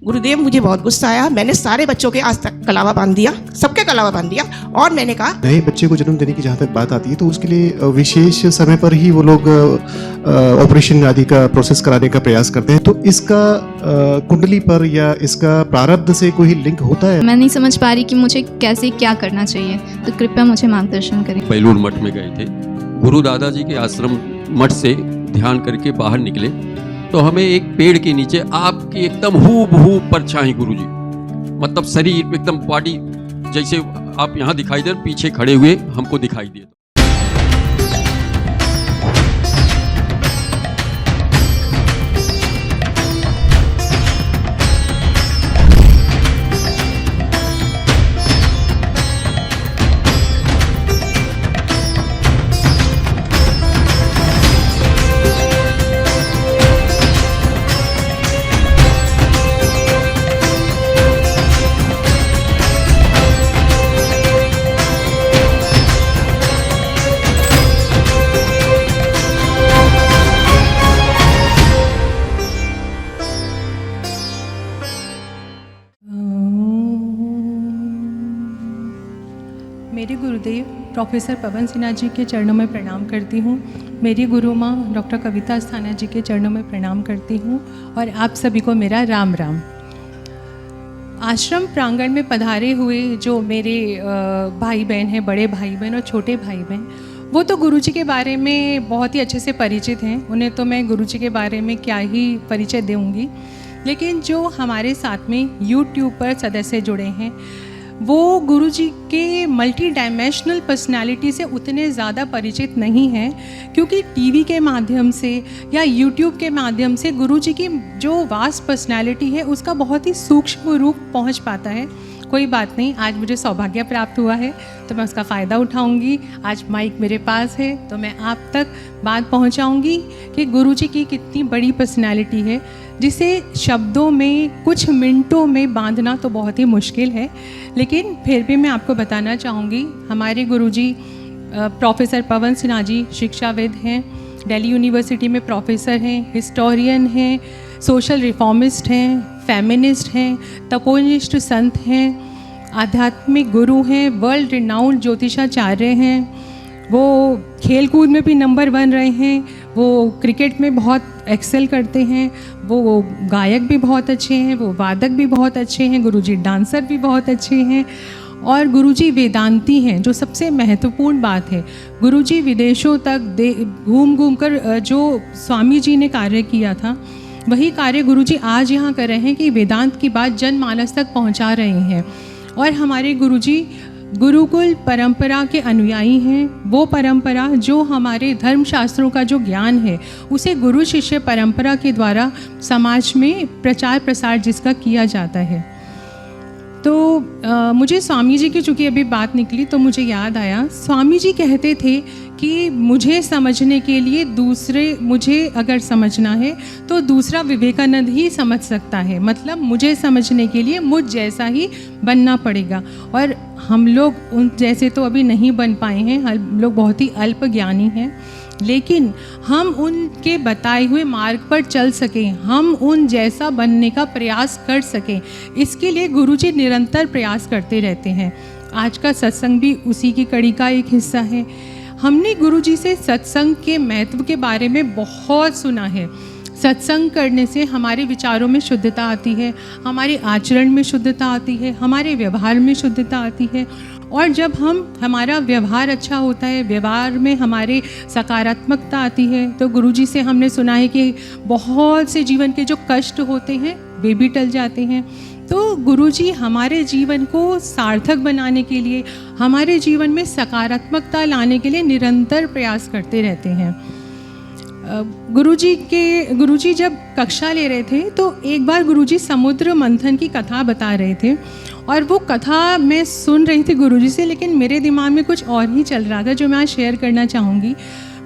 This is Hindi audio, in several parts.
गुरुदेव मुझे बहुत गुस्सा आया, मैंने सारे बच्चों के आज तक कलावा बांध दिया, सबके कलावा बांध दिया, और मैंने कहा नए बच्चे को जन्म देने की जहाँ तक बात आती है तो उसके लिए विशेष समय पर ही वो लोग ऑपरेशन आदि का प्रोसेस कराने का प्रयास करते हैं। तो इसका कुंडली पर या इसका प्रारब्ध से कोई लिंक होता है? मैं नहीं समझ पा रही कि मुझे कैसे क्या करना चाहिए, तो कृपया मुझे मार्गदर्शन करें। बेलूर मठ में गए थे, गुरु दादाजी के आश्रम मठ से ध्यान करके बाहर निकले तो हमें एक पेड़ के नीचे आपकी एकदम हूबहू परछाई गुरुजी, मतलब शरीर एकदम बॉडी जैसे आप यहाँ दिखाई दे, पीछे खड़े हुए हमको दिखाई दिए। मेरे गुरुदेव प्रोफेसर पवन सिन्हा जी के चरणों में प्रणाम करती हूँ। मेरी गुरु माँ डॉक्टर कविता अस्थाना जी के चरणों में प्रणाम करती हूँ और आप सभी को मेरा राम राम। आश्रम प्रांगण में पधारे हुए जो मेरे भाई बहन हैं, बड़े भाई बहन और छोटे भाई बहन, वो तो गुरुजी के बारे में बहुत ही अच्छे से परिचित हैं, उन्हें तो मैं गुरुजी के बारे में क्या ही परिचय दूँगी। लेकिन जो हमारे साथ में YouTube पर सदस्य जुड़े हैं वो गुरुजी के मल्टी डायमेंशनल पर्सनालिटी से उतने ज़्यादा परिचित नहीं हैं, क्योंकि टीवी के माध्यम से या यूट्यूब के माध्यम से गुरुजी की जो वास्ट पर्सनालिटी है उसका बहुत ही सूक्ष्म रूप पहुंच पाता है। कोई बात नहीं, आज मुझे सौभाग्य प्राप्त हुआ है तो मैं उसका फ़ायदा उठाऊंगी। आज माइक मेरे पास है तो मैं आप तक बात पहुंचाऊंगी कि गुरुजी की कितनी बड़ी पर्सनालिटी है, जिसे शब्दों में कुछ मिनटों में बांधना तो बहुत ही मुश्किल है। लेकिन फिर भी मैं आपको बताना चाहूँगी, हमारे गुरुजी प्रोफेसर पवन सिन्हा जी शिक्षाविद हैं, दिल्ली यूनिवर्सिटी में प्रोफेसर हैं, हिस्टोरियन हैं, सोशल रिफॉर्मिस्ट हैं, फेमिनिस्ट हैं, तपोनिष्ठ संत हैं, आध्यात्मिक गुरु हैं, वर्ल्ड रिनाउंड ज्योतिषाचार्य हैं, वो खेलकूद में भी नंबर 1 रहे हैं, वो क्रिकेट में बहुत एक्सेल करते हैं, वो गायक भी बहुत अच्छे हैं, वो वादक भी बहुत अच्छे हैं, गुरुजी डांसर भी बहुत अच्छे हैं और गुरुजी वेदांती हैं। जो सबसे महत्वपूर्ण बात है, गुरुजी विदेशों तक घूम कर जो स्वामी जी ने कार्य किया था वही कार्य गुरुजी आज यहाँ कर रहे हैं कि वेदांत की बात जनमानस तक पहुँचा रहे हैं। और हमारे गुरुजी गुरुकुल परंपरा के अनुयायी हैं। वो परंपरा जो हमारे धर्मशास्त्रों का जो ज्ञान है उसे गुरु शिष्य परंपरा के द्वारा समाज में प्रचार प्रसार जिसका किया जाता है। तो मुझे स्वामी जी की चूँकि अभी बात निकली तो मुझे याद आया, स्वामी जी कहते थे कि मुझे समझने के लिए मुझे अगर समझना है तो दूसरा विवेकानंद ही समझ सकता है, मतलब मुझे समझने के लिए मुझ जैसा ही बनना पड़ेगा। और हम लोग उन जैसे तो अभी नहीं बन पाए हैं, हम लोग बहुत ही अल्प ज्ञानी हैं, लेकिन हम उनके बताए हुए मार्ग पर चल सकें, हम उन जैसा बनने का प्रयास कर सकें, इसके लिए गुरुजी निरंतर प्रयास करते रहते हैं। आज का सत्संग भी उसी की कड़ी का एक हिस्सा है। हमने गुरुजी से सत्संग के महत्व के बारे में बहुत सुना है। सत्संग करने से हमारे विचारों में शुद्धता आती है, हमारे आचरण में शुद्धता आती है, हमारे व्यवहार में शुद्धता आती है। और जब हमारा व्यवहार अच्छा होता है, व्यवहार में हमारे सकारात्मकता आती है, तो गुरुजी से हमने सुना है कि बहुत से जीवन के जो कष्ट होते हैं वे भी टल जाते हैं। तो गुरुजी हमारे जीवन को सार्थक बनाने के लिए, हमारे जीवन में सकारात्मकता लाने के लिए निरंतर प्रयास करते रहते हैं। गुरुजी जब कक्षा ले रहे थे तो एक बार गुरुजी समुद्र मंथन की कथा बता रहे थे और वो कथा मैं सुन रही थी गुरुजी से, लेकिन मेरे दिमाग में कुछ और ही चल रहा था जो मैं आज शेयर करना चाहूँगी।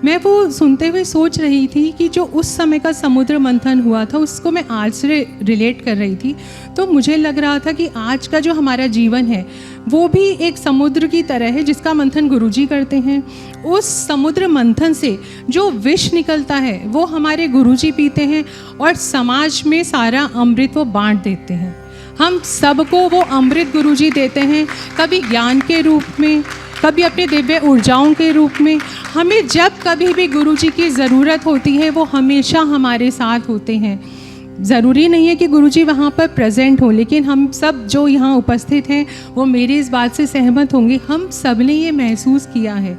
मैं वो सुनते हुए सोच रही थी कि जो उस समय का समुद्र मंथन हुआ था उसको मैं आज से रिलेट कर रही थी। तो मुझे लग रहा था कि आज का जो हमारा जीवन है वो भी एक समुद्र की तरह है जिसका मंथन गुरुजी करते हैं। उस समुद्र मंथन से जो विष निकलता है वो हमारे गुरुजी पीते हैं और समाज में सारा अमृत वो बांट देते हैं। हम सबको वो अमृत गुरुजी देते हैं, कभी ज्ञान के रूप में, कभी अपने दिव्य ऊर्जाओं के रूप में। हमें जब कभी भी गुरुजी की ज़रूरत होती है वो हमेशा हमारे साथ होते हैं। ज़रूरी नहीं है कि गुरुजी वहाँ पर प्रेजेंट हो, लेकिन हम सब जो यहाँ उपस्थित हैं वो मेरी इस बात से सहमत होंगे, हम सब ने ये महसूस किया है।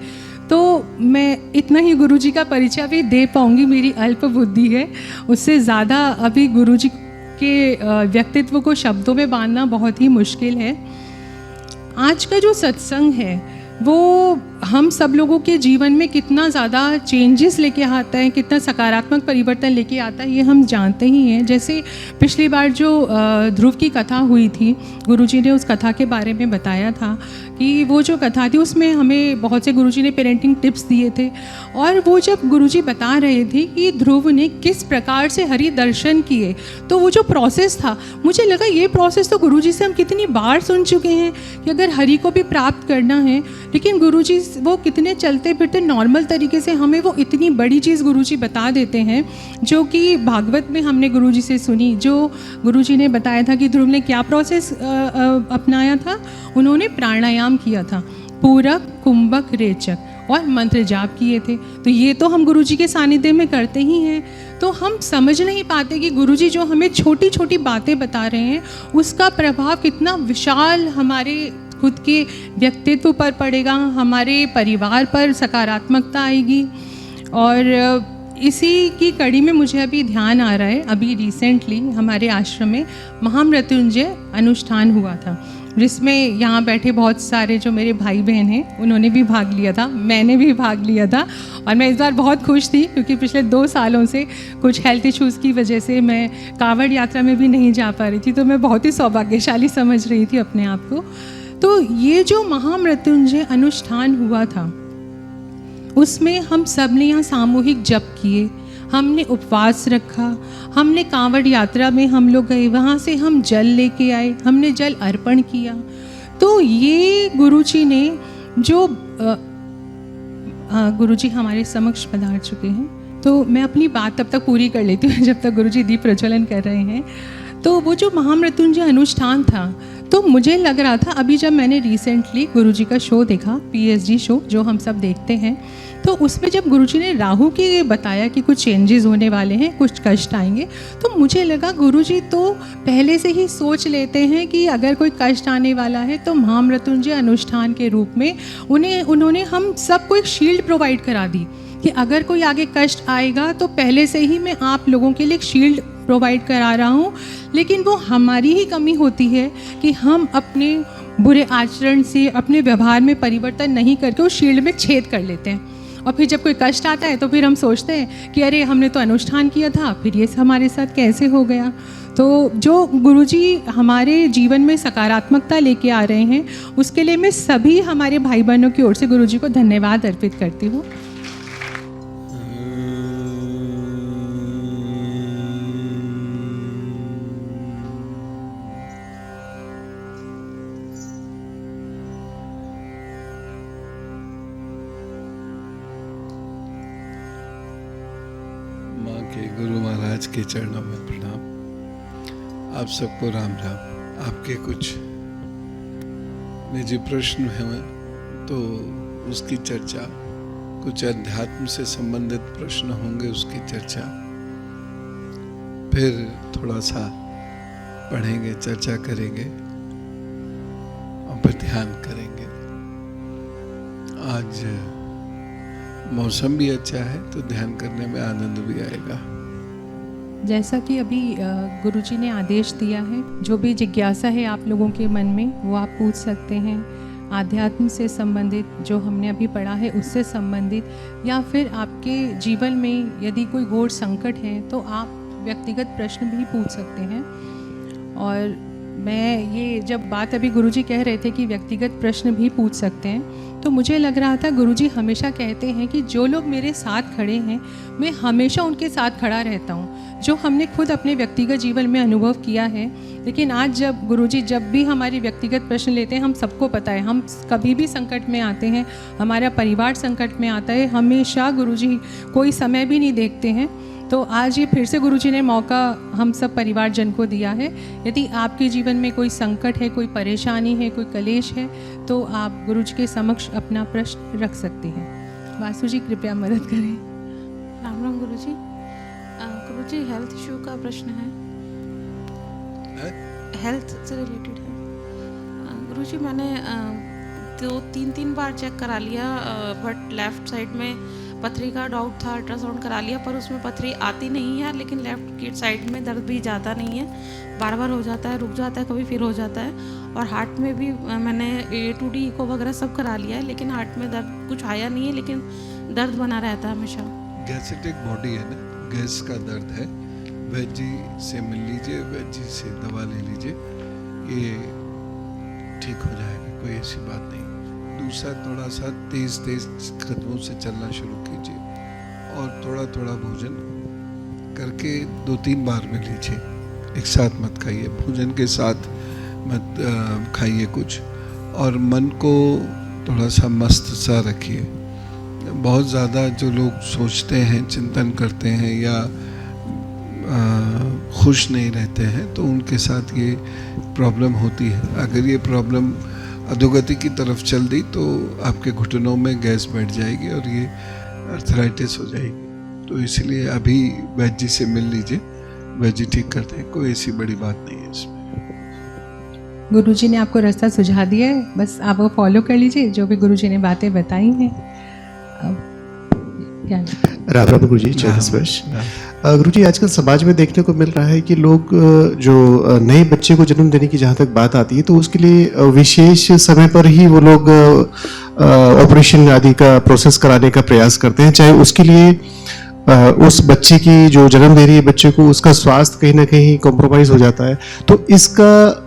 तो मैं इतना ही गुरुजी का परिचय अभी दे पाऊँगी, मेरी अल्प बुद्धि है, उससे ज़्यादा अभी गुरुजी के व्यक्तित्व को शब्दों में बांधना बहुत ही मुश्किल है। आज का जो सत्संग है वो हम सब लोगों के जीवन में कितना ज़्यादा चेंजेस लेके आता है, कितना सकारात्मक परिवर्तन लेके आता है, ये हम जानते ही हैं। जैसे पिछली बार जो ध्रुव की कथा हुई थी, गुरुजी ने उस कथा के बारे में बताया था कि वो जो कथा थी उसमें हमें बहुत से गुरुजी ने पेरेंटिंग टिप्स दिए थे। और वो जब गुरुजी बता रहे थे कि ध्रुव ने किस प्रकार से हरि दर्शन किए, तो वो जो प्रोसेस था, मुझे लगा ये प्रोसेस तो गुरुजी से हम कितनी बार सुन चुके हैं कि अगर हरि को भी प्राप्त करना है, लेकिन गुरुजी वो कितने चलते फिरते नॉर्मल तरीके से हमें वो इतनी बड़ी चीज़ गुरुजी बता देते हैं, जो कि भागवत में हमने गुरुजी से सुनी। जो गुरुजी ने बताया था कि ध्रुव ने क्या प्रोसेस अपनाया था, उन्होंने प्राणायाम किया था, पूरक, कुंभक, रेचक और मंत्र जाप किए थे। तो ये तो हम गुरुजी के सानिध्य में करते ही हैं। तो हम समझ नहीं पाते कि गुरुजी जो हमें छोटी छोटी बातें बता रहे हैं उसका प्रभाव कितना विशाल हमारे खुद के व्यक्तित्व पर पड़ेगा, हमारे परिवार पर सकारात्मकता आएगी। और इसी की कड़ी में मुझे अभी ध्यान आ रहा है, अभी रिसेंटली हमारे आश्रम में महामृत्युंजय अनुष्ठान हुआ था, जिसमें यहाँ बैठे बहुत सारे जो मेरे भाई बहन हैं उन्होंने भी भाग लिया था, मैंने भी भाग लिया था। और मैं इस बार बहुत खुश थी क्योंकि पिछले 2 सालों से कुछ हेल्थ इश्यूज़ की वजह से मैं कांवड़ यात्रा में भी नहीं जा पा रही थी, तो मैं बहुत ही सौभाग्यशाली समझ रही थी अपने आप को। तो ये जो महामृत्युंजय अनुष्ठान हुआ था उसमें हम सब ने यहाँ सामूहिक जप किए, हमने उपवास रखा, हमने कांवड़ यात्रा में हम लोग गए, वहाँ से हम जल लेके आए, हमने जल अर्पण किया। तो ये गुरुजी ने जो गुरुजी हमारे समक्ष पधार चुके हैं, तो मैं अपनी बात तब तक पूरी कर लेती हूँ जब तक गुरुजी दीप प्रज्वलन कर रहे हैं। तो वो जो महामृत्युंजय अनुष्ठान था, तो मुझे लग रहा था, अभी जब मैंने रिसेंटली गुरुजी का शो देखा, PSG शो जो हम सब देखते हैं, तो उसमें जब गुरुजी ने राहु के बताया कि कुछ चेंजेस होने वाले हैं, कुछ कष्ट आएंगे, तो मुझे लगा गुरुजी तो पहले से ही सोच लेते हैं कि अगर कोई कष्ट आने वाला है तो महामृत्युंजय अनुष्ठान के रूप में उन्होंने हम सबको एक शील्ड प्रोवाइड करा दी कि अगर कोई आगे कष्ट आएगा तो पहले से ही मैं आप लोगों के लिए एक शील्ड प्रोवाइड करा रहा हूँ। लेकिन वो हमारी ही कमी होती है कि हम अपने बुरे आचरण से, अपने व्यवहार में परिवर्तन नहीं करके उस शील्ड में छेद कर लेते हैं। और फिर जब कोई कष्ट आता है तो फिर हम सोचते हैं कि अरे हमने तो अनुष्ठान किया था, फिर ये हमारे साथ कैसे हो गया। तो जो गुरुजी हमारे जीवन में सकारात्मकता लेके आ रहे हैं, उसके लिए मैं सभी हमारे भाई बहनों की ओर से गुरुजी को धन्यवाद अर्पित करती हूँ। गुरु महाराज के चरणों में प्रणाम। आप सबको राम राम। आपके कुछ निजी प्रश्न हैं तो उसकी चर्चा, कुछ अध्यात्म से संबंधित प्रश्न होंगे उसकी चर्चा, फिर थोड़ा सा पढ़ेंगे, चर्चा करेंगे और फिर ध्यान करेंगे। आज मौसम भी अच्छा है तो ध्यान करने में आनंद भी आएगा। जैसा कि अभी गुरुजी ने आदेश दिया है, जो भी जिज्ञासा है आप लोगों के मन में वो आप पूछ सकते हैं। आध्यात्म से संबंधित जो हमने अभी पढ़ा है उससे संबंधित, या फिर आपके जीवन में यदि कोई घोर संकट है तो आप व्यक्तिगत प्रश्न भी पूछ सकते हैं। और मैं ये जब बात अभी गुरुजी कह रहे थे कि व्यक्तिगत प्रश्न भी पूछ सकते हैं, तो मुझे लग रहा था गुरुजी हमेशा कहते हैं कि जो लोग मेरे साथ खड़े हैं मैं हमेशा उनके साथ खड़ा रहता हूँ, जो हमने खुद अपने व्यक्तिगत जीवन में अनुभव किया है। लेकिन आज जब गुरुजी जब भी हमारी व्यक्तिगत प्रश्न लेते हैं, हम सबको पता है हम कभी भी संकट में आते हैं, हमारा परिवार संकट में आता है, हमेशा गुरुजी कोई समय भी नहीं देखते हैं। तो आज ये फिर से गुरुजी ने मौका हम सब परिवारजन को दिया है। यदि आपके जीवन में कोई संकट है, कोई परेशानी है, कोई कलेश है, तो आप गुरुजी के समक्ष अपना प्रश्न रख सकते हैं। वासु जी कृपया मदद करें। राम राम गुरुजी। गुरुजी हेल्थ इशू का प्रश्न है, हेल्थ से रिलेटेड है। गुरुजी मैंने 2-3 बार चेक करा लिया, बट लेफ़्ट साइड में पथरी का डाउट था, अल्ट्रासाउंड करा लिया पर उसमें पथरी आती नहीं है, लेकिन लेफ़्ट की साइड में दर्द भी ज़्यादा नहीं है, बार बार हो जाता है, रुक जाता है, कभी फिर हो जाता है। और हार्ट में भी मैंने A2D इको वगैरह सब करा लिया है, लेकिन हार्ट में दर्द कुछ आया नहीं है, लेकिन दर्द बना रहता है हमेशा। गैसेटिक बॉडी है ना, गैस का दर्द है। वैद्य जी से मिल लीजिए, वैद्य जी से दवा ले लीजिए, ये ठीक हो जाएगा, कोई ऐसी बात नहीं। दूसरा, थोड़ा सा तेज कदमों से चलना शुरू कीजिए और थोड़ा थोड़ा भोजन करके 2-3 बार में लीजिए, एक साथ मत खाइए, भोजन के साथ मत खाइए कुछ। और मन को थोड़ा सा मस्त सा रखिए। बहुत ज़्यादा जो लोग सोचते हैं, चिंतन करते हैं या खुश नहीं रहते हैं, तो उनके साथ ये प्रॉब्लम होती है। अगर ये प्रॉब्लम अधोगति की तरफ चल दी तो आपके घुटनों में गैस बैठ जाएगी और ये अर्थराइटिस हो जाएगी। तो इसलिए अभी वैद्य जी से मिल लीजिए, वैद्य जी ठीक करते हैं, कोई ऐसी बड़ी बात नहीं है इसमें। गुरुजी ने आपको रास्ता सुझा दिया है, बस आप वो फॉलो कर लीजिए जो भी गुरुजी ने बातें बताई हैं। क्या राम राम गुरुजी, चरण स्पर्श। गुरुजी, आजकल समाज में देखने को मिल रहा है कि लोग जो नए बच्चे को जन्म देने की जहाँ तक बात आती है, तो उसके लिए विशेष समय पर ही वो लोग ऑपरेशन आदि का प्रोसेस कराने का प्रयास करते हैं, चाहे उसके लिए उस बच्चे की जो जन्म दे रही है बच्चे को, उसका स्वास्थ्य कहीं ना कहीं कॉम्प्रोमाइज हो जाता है। तो इसका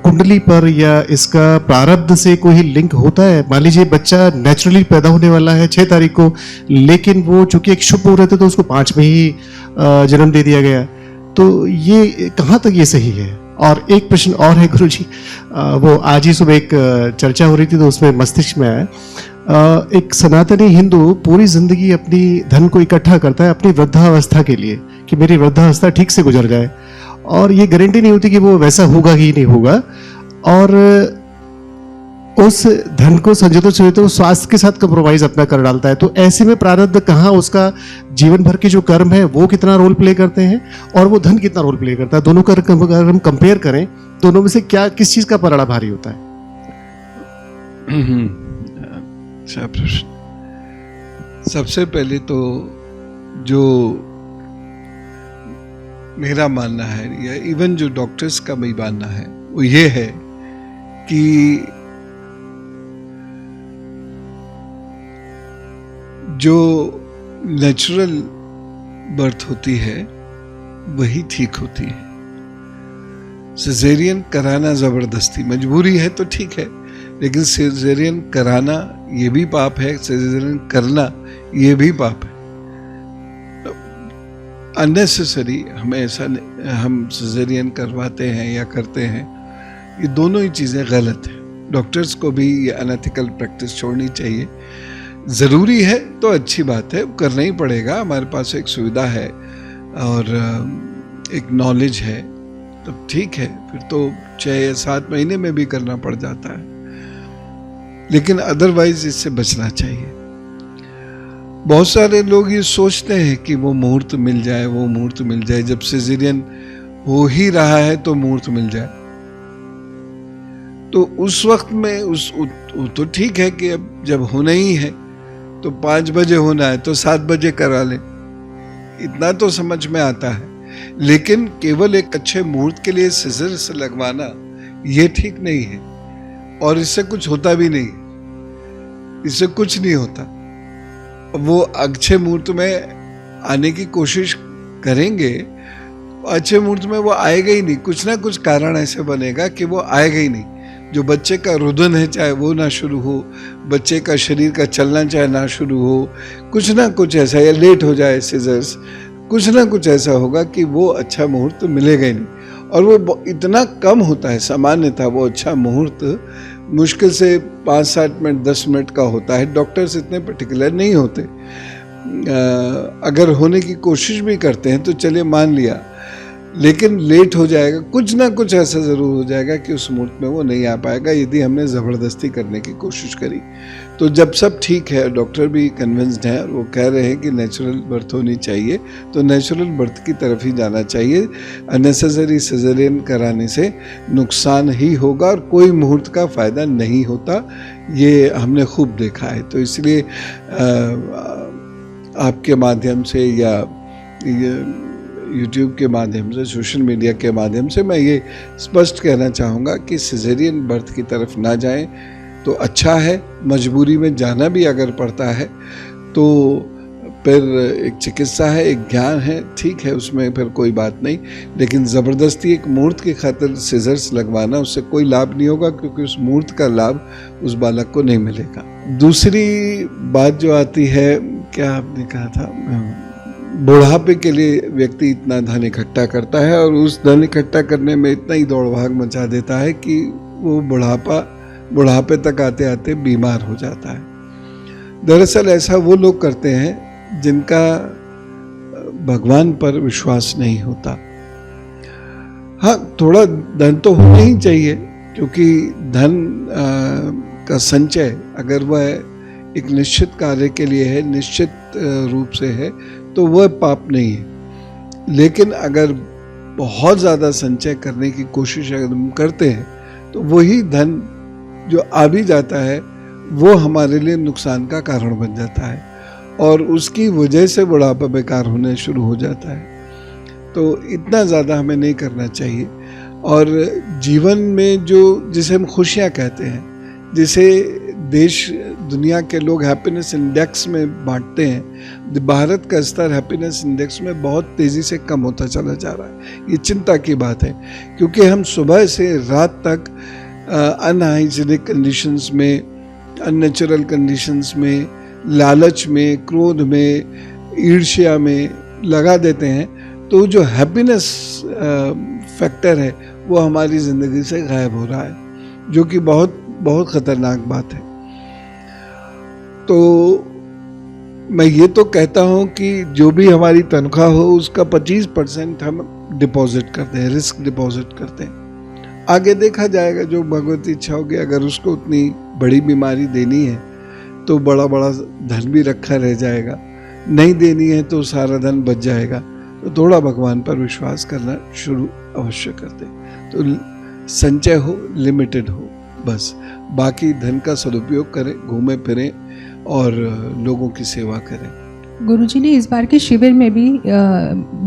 कुंडली पर या इसका प्रारब्ध से कोई लिंक होता है? मान लीजिए बच्चा नेचुरली पैदा होने वाला है 6 तारीख को, लेकिन वो चूंकि एक शुभ मुहूर्त है तो उसको 5 में ही जन्म दे दिया गया, तो ये कहाँ तक ये सही है? और एक प्रश्न और है गुरुजी, वो आज ही सुबह एक चर्चा हो रही थी तो उसमें मस्तिष्क में आया, एक सनातनी हिंदू पूरी जिंदगी अपनी धन को इकट्ठा करता है अपनी वृद्धावस्था के लिए, कि मेरी वृद्धावस्था ठीक से गुजर जाए, और ये गारंटी नहीं होती कि वो वैसा होगा कि नहीं होगा, और उस धन को संजोते संजोते वो स्वास्थ्य के साथ कंप्रोमाइज अपना कर डालता है। तो ऐसे में प्रारब्ध कहाँ, उसका जीवन भर के जो कर्म है वो कितना रोल प्ले करते हैं और वो धन कितना रोल प्ले करता है, दोनों का अगर हम कंपेयर करें, दोनों में से क्या किस चीज का पलड़ा भारी होता है? अच्छा प्रश्न। सबसे पहले तो जो मेरा मानना है या इवन जो डॉक्टर्स का भी मानना है वो ये है कि जो नेचुरल बर्थ होती है वही ठीक होती है। सिजेरियन कराना जबरदस्ती मजबूरी है तो ठीक है, लेकिन सिजेरियन कराना ये भी पाप है, सिजेरियन करना ये भी पाप है। अननेसेसरी हमें ऐसा हम सिजेरियन करवाते हैं या करते हैं, ये दोनों ही चीज़ें गलत हैं। डॉक्टर्स को भी ये अनएथिकल प्रैक्टिस छोड़नी चाहिए। ज़रूरी है तो अच्छी बात है, करना ही पड़ेगा, हमारे पास एक सुविधा है और एक नॉलेज है, तब ठीक है, फिर तो 6 या 7 महीने में भी करना पड़ जाता है, लेकिन अदरवाइज इससे बचना चाहिए। बहुत सारे लोग ये सोचते हैं कि वो मुहूर्त मिल जाए, वो मुहूर्त मिल जाए, जब सिजेरियन हो ही रहा है तो मुहूर्त मिल जाए। तो उस वक्त में तो ठीक है कि अब जब होना ही है तो 5 बजे होना है तो 7 बजे करा लें, इतना तो समझ में आता है। लेकिन केवल एक अच्छे मुहूर्त के लिए सिजर से लगवाना ये ठीक नहीं है, और इससे कुछ होता भी नहीं, इससे कुछ नहीं होता। वो अच्छे मुहूर्त में आने की कोशिश करेंगे अच्छे मुहूर्त में वो आएगा ही नहीं, कुछ ना कुछ कारण ऐसे बनेगा कि वो आएगा ही नहीं। जो बच्चे का रुदन है चाहे वो ना शुरू हो, बच्चे का शरीर का चलना चाहे ना शुरू हो, कुछ ना कुछ ऐसा, या लेट हो जाए सिजर्स, कुछ ना कुछ ऐसा होगा कि वो अच्छा मुहूर्त मिलेगा ही नहीं। और वो इतना कम होता है, सामान्यतः वो अच्छा मुहूर्त मुश्किल से 5-7 मिनट 10 मिनट का होता है। डॉक्टर्स इतने पर्टिकुलर नहीं होते, अगर होने की कोशिश भी करते हैं तो चलिए मान लिया, लेकिन लेट हो जाएगा, कुछ ना कुछ ऐसा ज़रूर हो जाएगा कि उस मुहूर्त में वो नहीं आ पाएगा यदि हमने ज़बरदस्ती करने की कोशिश करी। तो जब सब ठीक है, डॉक्टर भी कन्विंस्ड हैं और वो कह रहे हैं कि नेचुरल बर्थ होनी चाहिए, तो नेचुरल बर्थ की तरफ ही जाना चाहिए। अननेसेसरी सिजेरियन कराने से नुकसान ही होगा और कोई मुहूर्त का फ़ायदा नहीं होता, ये हमने खूब देखा है। तो इसलिए आपके माध्यम से या यूट्यूब के माध्यम से, सोशल मीडिया के माध्यम से मैं ये स्पष्ट कहना चाहूँगा कि सिजेरियन बर्थ की तरफ ना जाएं तो अच्छा है। मजबूरी में जाना भी अगर पड़ता है तो फिर एक चिकित्सा है, एक ज्ञान है, ठीक है, उसमें फिर कोई बात नहीं। लेकिन ज़बरदस्ती एक मुहूर्त की खातिर सिजर्स लगवाना, उससे कोई लाभ नहीं होगा, क्योंकि उस मुहूर्त का लाभ उस बालक को नहीं मिलेगा। दूसरी बात जो आती है, क्या आपने कहा था, बुढ़ापे के लिए व्यक्ति इतना धन इकट्ठा करता है और उस धन इकट्ठा करने में इतना ही दौड़ भाग मचा देता है कि वो बुढ़ापे तक आते आते बीमार हो जाता है। दरअसल ऐसा वो लोग करते हैं जिनका भगवान पर विश्वास नहीं होता। हाँ, थोड़ा धन तो होना ही चाहिए, क्योंकि धन का संचय अगर वह एक निश्चित कार्य के लिए है, निश्चित रूप से है, तो वह पाप नहीं है। लेकिन अगर बहुत ज़्यादा संचय करने की कोशिश अगर हम करते हैं तो वही धन जो आ भी जाता है वो हमारे लिए नुकसान का कारण बन जाता है और उसकी वजह से बुढ़ापा बेकार होने शुरू हो जाता है। तो इतना ज़्यादा हमें नहीं करना चाहिए। और जीवन में जिसे हम खुशियाँ कहते हैं, जिसे देश दुनिया के लोग हैप्पीनेस इंडेक्स में बांटते हैं, भारत का स्तर हैप्पीनेस इंडेक्स में बहुत तेज़ी से कम होता चला जा रहा है। ये चिंता की बात है, क्योंकि हम सुबह से रात तक अनहाइजीनिक कंडीशंस में, अननेचुरल कंडीशंस में, लालच में, क्रोध में, ईर्ष्या में लगा देते हैं। तो जो हैप्पीनेस फैक्टर है वो हमारी ज़िंदगी से गायब हो रहा है, जो कि बहुत बहुत ख़तरनाक बात है। तो मैं ये तो कहता हूँ कि जो भी हमारी तनख्वाह हो उसका 25% हम डिपॉजिट करते हैं, रिस्क डिपॉजिट करते हैं। आगे देखा जाएगा, जो भगवती इच्छा होगी। अगर उसको उतनी बड़ी बीमारी देनी है तो बड़ा बड़ा धन भी रखा रह जाएगा, नहीं देनी है तो सारा धन बच जाएगा। तो थोड़ा भगवान पर विश्वास करना शुरू अवश्य कर दें। तो संचय हो, लिमिटेड हो, बस। बाकी धन का सदुपयोग करें, घूमें फिरें और लोगों की सेवा करें। गुरुजी ने इस बार के शिविर में भी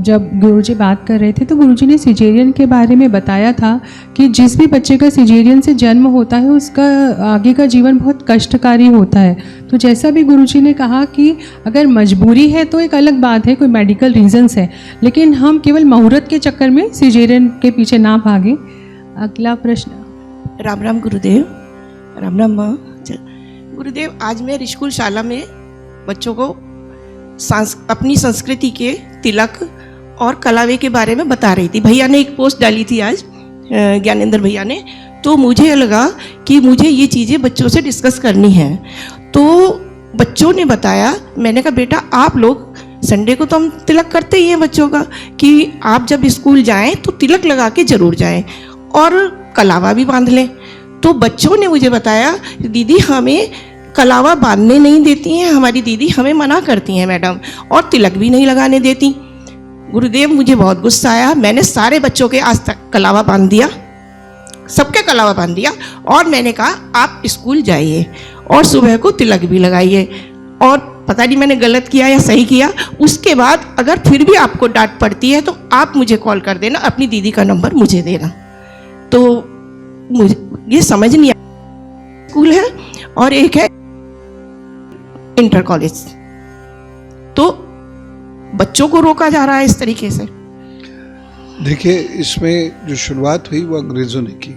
जब गुरुजी बात कर रहे थे तो गुरुजी ने सिजेरियन के बारे में बताया था कि जिस भी बच्चे का सिजेरियन से जन्म होता है उसका आगे का जीवन बहुत कष्टकारी होता है। तो जैसा भी गुरुजी ने कहा कि अगर मजबूरी है तो एक अलग बात है, कोई मेडिकल रीजंस है, लेकिन हम केवल मुहूर्त के चक्कर में सिजेरियन के पीछे ना भागें। अगला प्रश्न। राम राम गुरुदेव। राम राम माँ। गुरुदेव, आज मैं स्कूल शाला में बच्चों को अपनी संस्कृति के तिलक और कलावे के बारे में बता रही थी। भैया ने एक पोस्ट डाली थी आज, ज्ञानेंद्र भैया ने, तो मुझे लगा कि मुझे ये चीज़ें बच्चों से डिस्कस करनी है। तो बच्चों ने बताया, मैंने कहा बेटा आप लोग संडे को तो हम तिलक करते ही हैं बच्चों का, कि आप जब स्कूल जाएं तो तिलक लगा के जरूर जाएं और कलावा भी बांध लें। तो बच्चों ने मुझे बताया दीदी हमें कलावा बांधने नहीं देती हैं, हमारी दीदी हमें मना करती हैं मैडम, और तिलक भी नहीं लगाने देती। गुरुदेव मुझे बहुत गुस्सा आया। मैंने सारे बच्चों के आज तक कलावा बांध दिया, सबके कलावा बांध दिया, और मैंने कहा आप स्कूल जाइए और सुबह को तिलक भी लगाइए। और पता नहीं मैंने गलत किया या सही किया। उसके बाद अगर फिर भी आपको डांट पड़ती है तो आप मुझे कॉल कर देना, अपनी दीदी का नंबर मुझे देना। तो मुझे ये समझ नहीं आया, स्कूल है और एक है इंटर कॉलेज, तो बच्चों को रोका जा रहा है इस तरीके से। देखिए, इसमें जो शुरुआत हुई वो अंग्रेज़ों ने की।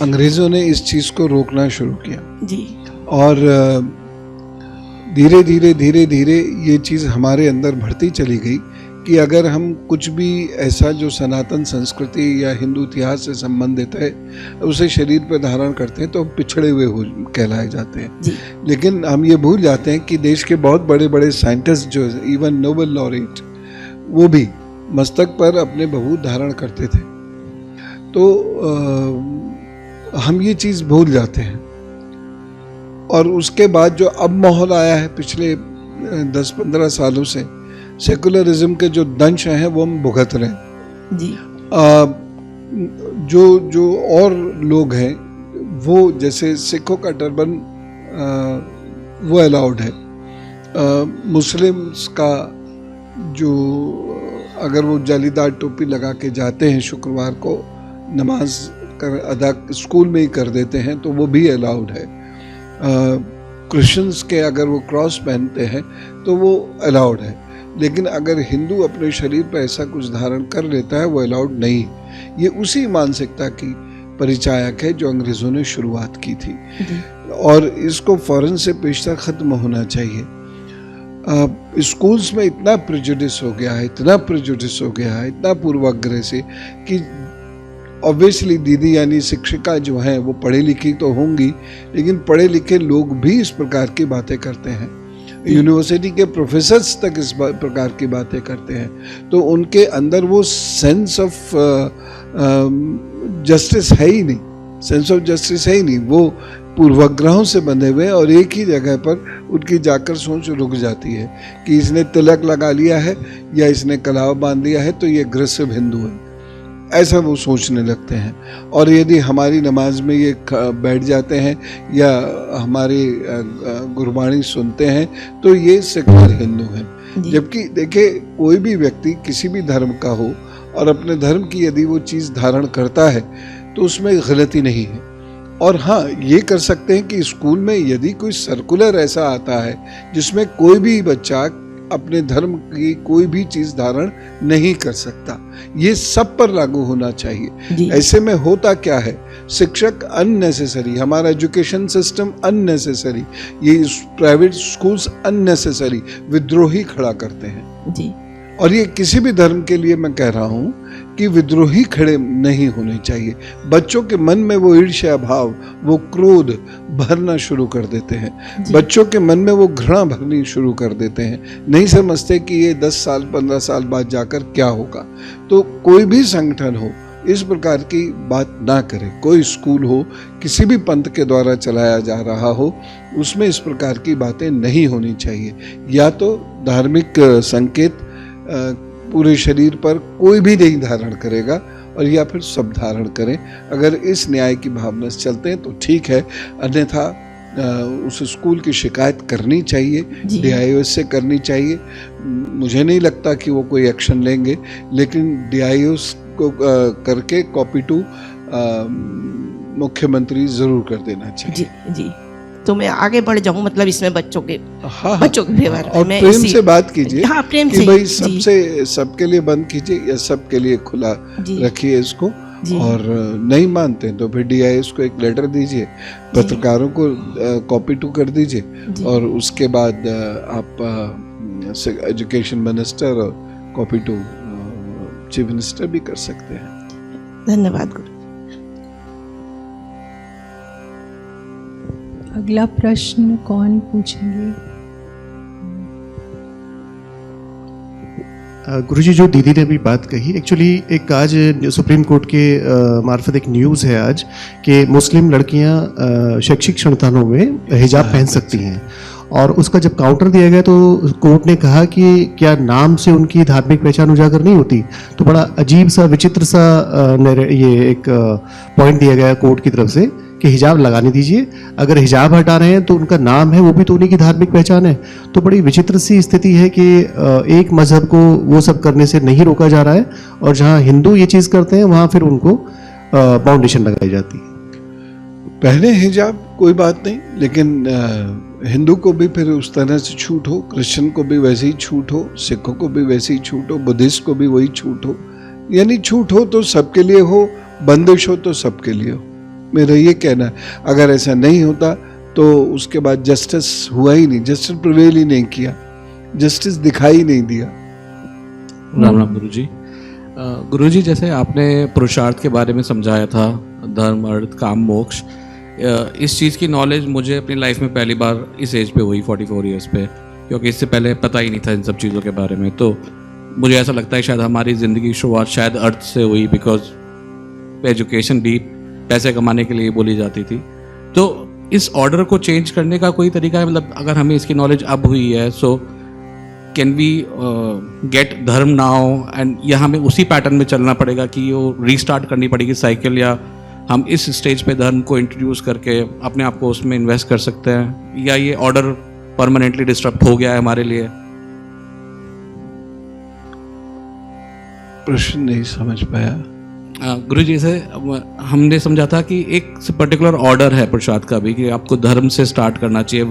अंग्रेज़ों ने इस चीज़ को रोकना शुरू किया जी और धीरे धीरे ये चीज़ हमारे अंदर बढ़ती चली गई कि अगर हम कुछ भी ऐसा जो सनातन संस्कृति या हिंदू इतिहास से संबंधित है उसे शरीर पर धारण करते हैं तो पिछड़े हुए हो कहलाए जाते हैं। जी लेकिन हम ये भूल जाते हैं कि देश के बहुत बड़े बड़े साइंटिस्ट जो इवन नोबेल लॉरेट वो भी मस्तक पर अपने भभूत धारण करते थे। तो हम ये चीज़ भूल जाते हैं और उसके बाद जो अब माहौल आया है पिछले 10-15 सालों से सेकुलरिज्म के जो दंश हैं वो हम भुगत रहे हैं। जी जो और लोग हैं वो जैसे सिखों का टर्बन वो अलाउड है, मुस्लिम्स का जो अगर वो जालीदार टोपी लगा के जाते हैं शुक्रवार को नमाज कर अदा स्कूल में ही कर देते हैं तो वो भी अलाउड है। क्रिश्चियंस के अगर वो क्रॉस पहनते हैं तो वो अलाउड है, लेकिन अगर हिंदू अपने शरीर पर ऐसा कुछ धारण कर लेता है वो अलाउड नहीं। ये उसी मानसिकता की परिचायक है जो अंग्रेज़ों ने शुरुआत की थी और इसको फौरन से पेशतर ख़त्म होना चाहिए। स्कूल्स में इतना प्रेजुडिस हो गया है, इतना पूर्वाग्रह से कि ऑब्वियसली दीदी यानी शिक्षिका जो हैं वो पढ़ी लिखी तो होंगी, लेकिन पढ़े लिखे लोग भी इस प्रकार की बातें करते हैं। यूनिवर्सिटी के प्रोफेसर्स तक इस प्रकार की बातें करते हैं, तो उनके अंदर वो सेंस ऑफ जस्टिस है ही नहीं, वो पूर्वाग्रहों से बंधे हुए और एक ही जगह पर उनकी जाकर सोच रुक जाती है कि इसने तिलक लगा लिया है या इसने कलाव बांध लिया है तो ये अग्रेसिव हिंदू है, ऐसा वो सोचने लगते हैं। और यदि हमारी नमाज में ये बैठ जाते हैं या हमारी गुरबाणी सुनते हैं तो ये सेकुलर हिंदू हैं। जबकि देखिए, कोई भी व्यक्ति किसी भी धर्म का हो और अपने धर्म की यदि वो चीज़ धारण करता है तो उसमें गलती नहीं है। और हाँ, ये कर सकते हैं कि स्कूल में यदि कोई सर्कुलर ऐसा आता है जिसमें कोई भी बच्चा अपने धर्म की कोई भी चीज धारण नहीं कर सकता, ये सब पर लागू होना चाहिए। ऐसे में होता क्या है, शिक्षक अननेसेसरी, हमारा एजुकेशन सिस्टम अननेसेसरी, ये प्राइवेट स्कूल्स अननेसेसरी विद्रोही खड़ा करते हैं जी। और ये किसी भी धर्म के लिए मैं कह रहा हूँ कि विद्रोही खड़े नहीं होने चाहिए। बच्चों के मन में वो ईर्ष्या भाव, वो क्रोध भरना शुरू कर देते हैं, बच्चों के मन में वो घृणा भरनी शुरू कर देते हैं, नहीं समझते कि ये 10 साल 15 साल बाद जाकर क्या होगा। तो कोई भी संगठन हो इस प्रकार की बात ना करे, कोई स्कूल हो किसी भी पंथ के द्वारा चलाया जा रहा हो उसमें इस प्रकार की बातें नहीं होनी चाहिए। या तो धार्मिक संकेत पूरे शरीर पर कोई भी नहीं धारण करेगा और या फिर सब धारण करें। अगर इस न्याय की भावना से चलते हैं तो ठीक है, अन्यथा उस स्कूल की शिकायत करनी चाहिए, DIOS से करनी चाहिए। मुझे नहीं लगता कि वो कोई एक्शन लेंगे, लेकिन DIOS को करके कॉपी टू मुख्यमंत्री जरूर कर देना चाहिए। जी। तो मैं आगे बढ़ जाऊं, मतलब इसमें बच्चों के व्यवहार और में प्रेम से बात कीजिए। हाँ, प्रेम कि से भाई सबके लिए बंद कीजिए या सबके लिए खुला रखिए इसको। और नहीं मानते तो फिर DIOS को एक लेटर दीजिए, पत्रकारों को कॉपी टू कर दीजिए और उसके बाद आप एजुकेशन मिनिस्टर और कॉपी टू चीफ मिनिस्टर भी कर सकते हैं। धन्यवाद गुरु। अगला प्रश्न कौन पूछेंगे? गुरुजी, जो दीदी ने अभी बात कही, एक्चुअली एक आज सुप्रीम कोर्ट के मार्फत एक न्यूज़ है आज कि मुस्लिम लड़कियां शैक्षिक संस्थानों में हिजाब पहन सकती हैं और उसका जब काउंटर दिया गया तो कोर्ट ने कहा कि क्या नाम से उनकी धार्मिक पहचान उजागर नहीं होती। तो बड़ा अजीब सा विचित्र सा ये एक पॉइंट दिया गया कोर्ट की तरफ से कि हिजाब लगाने दीजिए, अगर हिजाब हटा रहे हैं तो उनका नाम है वो भी तो उन्हीं की धार्मिक पहचान है। तो बड़ी विचित्र सी स्थिति है कि एक मजहब को वो सब करने से नहीं रोका जा रहा है और जहाँ हिंदू ये चीज़ करते हैं वहाँ फिर उनको बाउंडेशन लगाई जाती है। पहले हिजाब कोई बात नहीं, लेकिन हिंदू को भी फिर उस तरह से छूट हो, क्रिश्चियन को भी वैसे ही छूट हो, सिखों को भी वैसे ही छूट हो, बुद्धिस्ट को भी वही छूट हो, यानी छूट हो तो सबके लिए हो, बंदिश हो तो सबके लिए हो, मेरा ये कहना है। अगर ऐसा नहीं होता तो उसके बाद जस्टिस हुआ ही नहीं, जस्टिस प्रिवेल ही नहीं किया, जस्टिस दिखाई नहीं दिया। राम राम गुरुजी। गुरुजी, जैसे आपने पुरुषार्थ के बारे में समझाया था, धर्म अर्थ काम मोक्ष, इस चीज़ की नॉलेज मुझे अपनी लाइफ में पहली बार इस एज पे हुई 44 ईयर्स पे, क्योंकि इससे पहले पता ही नहीं था इन सब चीज़ों के बारे में। तो मुझे ऐसा लगता है शायद हमारी ज़िंदगी की शुरुआत शायद अर्थ से हुई, बिकॉज एजुकेशन भी पैसे कमाने के लिए बोली जाती थी। तो इस ऑर्डर को चेंज करने का कोई तरीका है? मतलब अगर हमें इसकी नॉलेज अब हुई है, सो कैन वी गेट धर्म नाउ, एंड या हमें उसी पैटर्न में चलना पड़ेगा कि वो रीस्टार्ट करनी पड़ेगी साइकिल, या हम इस स्टेज पे धर्म को इंट्रोड्यूस करके अपने आप को उसमें इन्वेस्ट कर सकते हैं, या ये ऑर्डर परमानेंटली डिस्टर्ब हो गया है हमारे लिए? प्रश्न नहीं समझ पाया। गुरु जी, से हमने समझा था कि एक पर्टिकुलर ऑर्डर है पुरुषार्थ का भी, कि आपको धर्म से स्टार्ट करना चाहिए।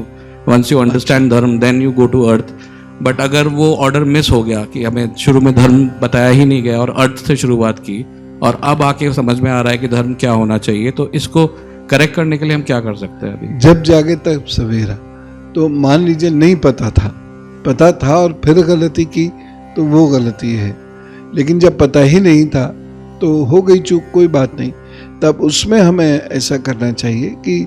Once you understand dharma then you go to artha. But अगर वो ऑर्डर मिस हो गया कि हमें शुरू में धर्म बताया ही नहीं गया और अर्थ से शुरुआत की, और अब आके समझ में आ रहा है कि धर्म क्या होना चाहिए, तो इसको करेक्ट करने के लिए हम क्या कर सकते हैं अभी? जब जागे तब सवेरा। तो मान लीजिए नहीं पता था और फिर गलती की तो वो गलती है, लेकिन जब पता ही नहीं था तो हो गई चूक, कोई बात नहीं। तब उसमें हमें ऐसा करना चाहिए कि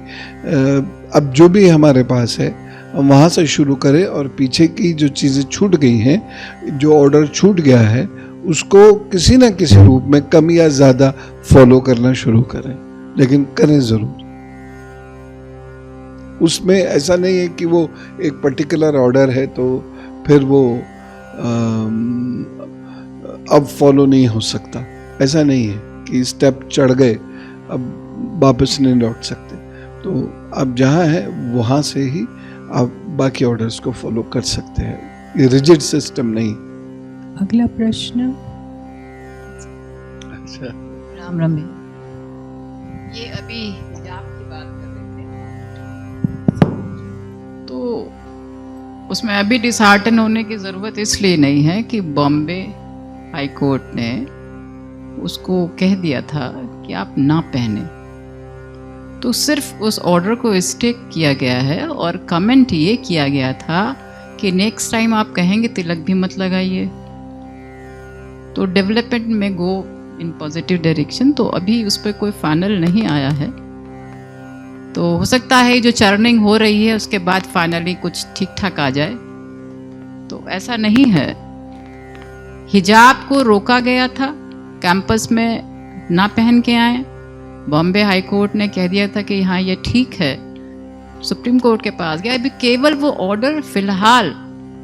अब जो भी हमारे पास है हम वहाँ से शुरू करें, और पीछे की जो चीज़ें छूट गई हैं, जो ऑर्डर छूट गया है, उसको किसी ना किसी रूप में कम या ज़्यादा फॉलो करना शुरू करें, लेकिन करें ज़रूर। उसमें ऐसा नहीं है कि वो एक पर्टिकुलर ऑर्डर है तो फिर वो अब फॉलो नहीं हो सकता। ऐसा नहीं है कि स्टेप चढ़ गए अब वापस नहीं लौट सकते। तो आप जहाँ हैं वहाँ से ही आप बाकी ऑर्डर्स को फॉलो कर सकते हैं, ये रिजिड सिस्टम नहीं। अगला प्रश्न। अच्छा, राम राम भैया, ये अभी हिजाब की बात कर रहे थे, तो उसमें अभी डिसहार्टन होने की ज़रूरत इसलिए नहीं है कि बॉम्बे हाई कोर्ट ने उसको कह दिया था कि आप ना पहने, तो सिर्फ उस ऑर्डर को स्टे किया गया है, और कमेंट ये किया गया था कि नेक्स्ट टाइम आप कहेंगे तिलक भी मत लगाइए। तो डेवलपमेंट में गो इन पॉजिटिव डायरेक्शन, तो अभी उस पर कोई फाइनल नहीं आया है। तो हो सकता है जो चर्निंग हो रही है उसके बाद फाइनली कुछ ठीक ठाक आ जाए। तो ऐसा नहीं है, हिजाब को रोका गया था, कैंपस में ना पहन के आए। बॉम्बे हाई कोर्ट ने कह दिया था कि हाँ ये ठीक है, सुप्रीम कोर्ट के पास गया। अभी केवल वो ऑर्डर फिलहाल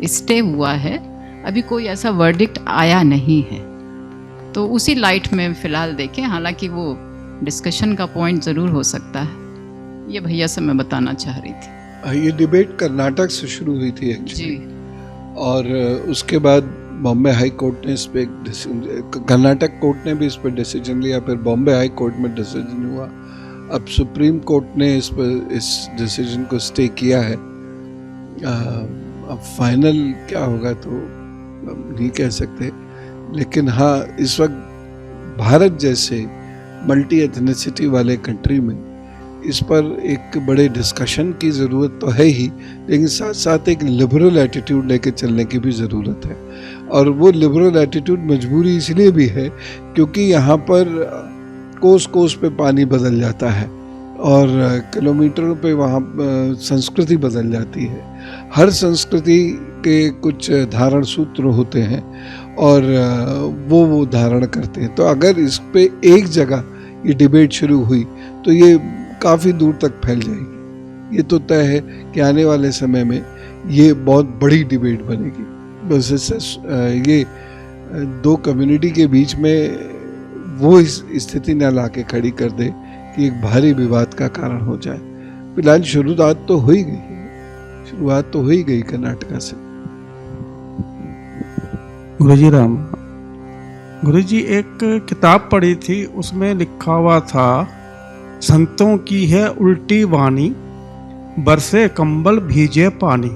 स्टे हुआ है, अभी कोई ऐसा वर्डिक्ट आया नहीं है। तो उसी लाइट में फिलहाल देखें, हालांकि वो डिस्कशन का पॉइंट ज़रूर हो सकता है। ये भैया से मैं बताना चाह रही थी। ये डिबेट कर्नाटक से शुरू हुई थी एक्चुअली, जी, और उसके बाद बॉम्बे हाई कोर्ट ने इस पे कर्नाटक कोर्ट ने भी इस पर डिसीजन लिया, फिर बॉम्बे हाई कोर्ट में डिसीजन हुआ, अब सुप्रीम कोर्ट ने इस डिसीजन को स्टे किया है। अब फाइनल क्या होगा तो नहीं कह सकते, लेकिन हाँ इस वक्त भारत जैसे मल्टी एथनिसिटी वाले कंट्री में इस पर एक बड़े डिस्कशन की ज़रूरत तो है ही, लेकिन साथ साथ एक लिबरल एटीट्यूड लेके चलने की भी ज़रूरत है। और वो लिबरल एटीट्यूड मजबूरी इसलिए भी है क्योंकि यहाँ पर कोस कोस पे पानी बदल जाता है और किलोमीटरों पे वहाँ संस्कृति बदल जाती है। हर संस्कृति के कुछ धारण सूत्र होते हैं और वो धारण करते हैं। तो अगर इस पे एक जगह ये डिबेट शुरू हुई तो ये काफ़ी दूर तक फैल जाएगी। ये तो तय है कि आने वाले समय में ये बहुत बड़ी डिबेट बनेगी। बस ये दो कम्युनिटी के बीच में वो इस स्थिति न ला के खड़ी कर दे कि एक भारी विवाद का कारण हो जाए। फिलहाल शुरुआत तो हो ही गई कर्नाटका से। गुरुजी राम, गुरुजी एक किताब पढ़ी थी, उसमें लिखा हुआ था संतों की है उल्टी वाणी, बरसे कंबल भीजे पानी।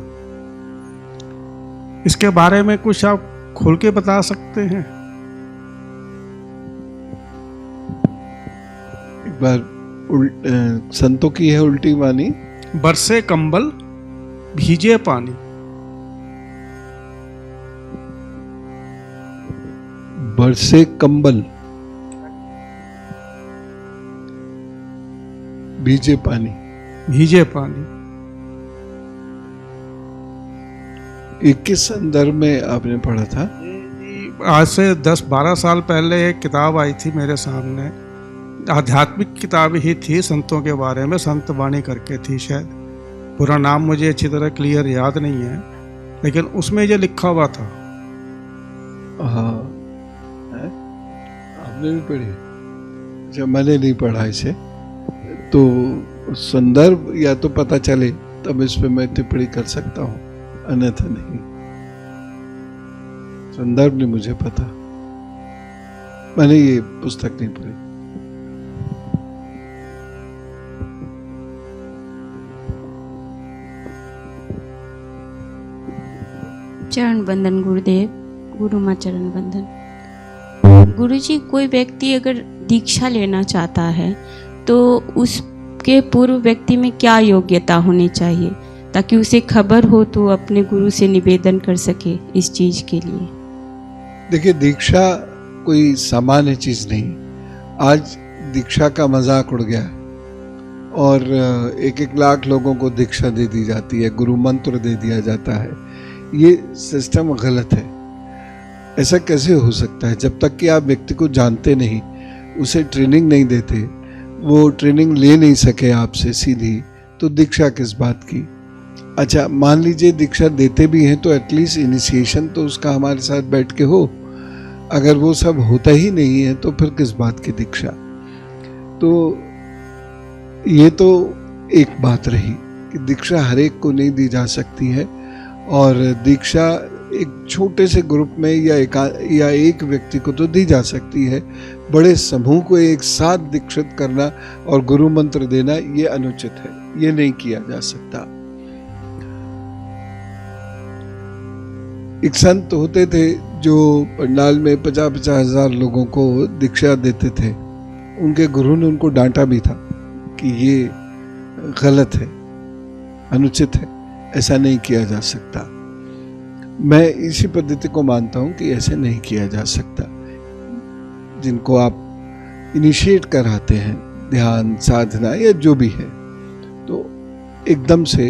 इसके बारे में कुछ आप खोल के बता सकते हैं? एक बार संतों की है उल्टी वाणी। बरसे कंबल भीजे पानी। बरसे कंबल भीजे पानी। भीजे पानी। ये किस संदर्भ में आपने पढ़ा था? आज से 10-12 साल पहले एक किताब आई थी मेरे सामने, आध्यात्मिक किताब ही थी, संतों के बारे में, संत वाणी करके थी शायद, पूरा नाम मुझे अच्छी तरह क्लियर याद नहीं है, लेकिन उसमें ये लिखा हुआ था। हाँ, आपने भी पढ़ी? अच्छा, मैंने नहीं पढ़ा इसे, तो संदर्भ या तो पता चले तब इस पे मैं टिप्पणी कर सकता हूँ, अन्यथा नहीं। संदर्भ नहीं मुझे पता, मैंने ये पुस्तक नहीं पढ़ी। चरण बंदन गुरुदेव, गुरु माँ चरण बंदन। गुरुजी, कोई व्यक्ति अगर दीक्षा लेना चाहता है तो उसके पूर्व व्यक्ति में क्या योग्यता होनी चाहिए ताकि उसे खबर हो तो अपने गुरु से निवेदन कर सके इस चीज के लिए? देखिए, दीक्षा कोई सामान्य चीज नहीं। आज दीक्षा का मजाक उड़ गया है और 1-1 लाख लोगों को दीक्षा दे दी जाती है, गुरु मंत्र दे दिया जाता है। ये सिस्टम गलत है। ऐसा कैसे हो सकता है? जब तक कि आप व्यक्ति को जानते नहीं, उसे ट्रेनिंग नहीं देते, वो ट्रेनिंग ले नहीं सके आपसे सीधी, तो दीक्षा किस बात की? अच्छा, मान लीजिए दीक्षा देते भी हैं तो एटलीस्ट इनिशिएशन तो उसका हमारे साथ बैठ के हो। अगर वो सब होता ही नहीं है तो फिर किस बात की दीक्षा? तो ये तो एक बात रही कि दीक्षा हर एक को नहीं दी जा सकती है, और दीक्षा एक छोटे से ग्रुप में या एक व्यक्ति को तो दी जा सकती है। बड़े समूह को एक साथ दीक्षित करना और गुरु मंत्र देना ये अनुचित है, ये नहीं किया जा सकता। एक संत होते थे जो पंडाल में 50-50 हजार लोगों को दीक्षा देते थे। उनके गुरु ने उनको डांटा भी था कि ये गलत है, अनुचित है, ऐसा नहीं किया जा सकता। मैं इसी पद्धति को मानता हूं कि ऐसे नहीं किया जा सकता। जिनको आप इनिशिएट कराते हैं, ध्यान साधना या जो भी है, तो एकदम से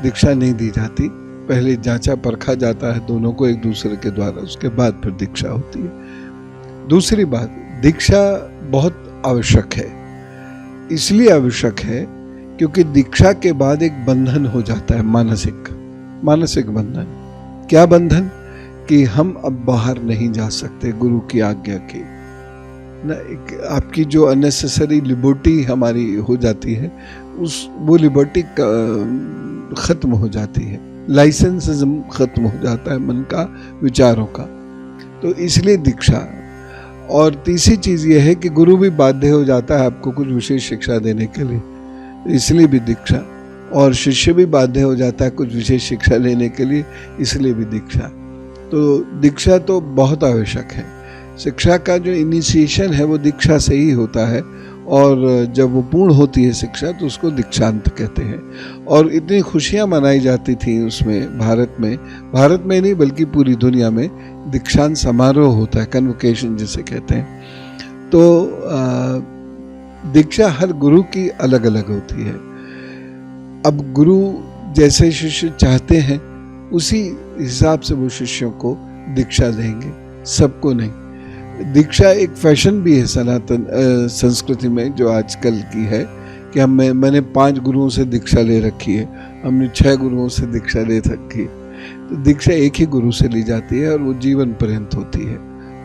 दीक्षा नहीं दी जाती। पहले जांचा परखा जाता है दोनों को एक दूसरे के द्वारा, उसके बाद फिर दीक्षा होती है। दूसरी बात, दीक्षा बहुत आवश्यक है। इसलिए आवश्यक है क्योंकि दीक्षा के बाद एक बंधन हो जाता है, मानसिक बंधन। क्या बंधन? कि हम अब बाहर नहीं जा सकते गुरु की आज्ञा के ना। आपकी जो अननेसेसरी लिबर्टी हमारी हो जाती है, वो लिबर्टी खत्म हो जाती है, लाइसेंसिज्म खत्म हो जाता है मन का, विचारों का। तो इसलिए दीक्षा। और तीसरी चीज ये है कि गुरु भी बाध्य हो जाता है आपको कुछ विशेष शिक्षा देने के लिए, इसलिए भी दीक्षा। और शिष्य भी बाध्य हो जाता है कुछ विशेष शिक्षा लेने के लिए, इसलिए भी दीक्षा। तो दीक्षा तो बहुत आवश्यक है। शिक्षा का जो इनिशिएशन है वो दीक्षा से ही होता है, और जब वो पूर्ण होती है शिक्षा तो उसको दीक्षांत कहते हैं। और इतनी खुशियां मनाई जाती थी उसमें, भारत में नहीं बल्कि पूरी दुनिया में दीक्षांत समारोह होता है, कन्वोकेशन जिसे कहते हैं। तो दीक्षा हर गुरु की अलग अलग होती है। अब गुरु जैसे शिष्य चाहते हैं उसी हिसाब से वो शिष्यों को दीक्षा देंगे, सबको नहीं। दीक्षा एक फैशन भी है सनातन संस्कृति में जो आजकल की है कि मैंने 5 गुरुओं से दीक्षा ले रखी है, हमने 6 गुरुओं से दीक्षा ले रखी है। तो दीक्षा एक ही गुरु से ली जाती है और वो जीवन पर्यंत होती है,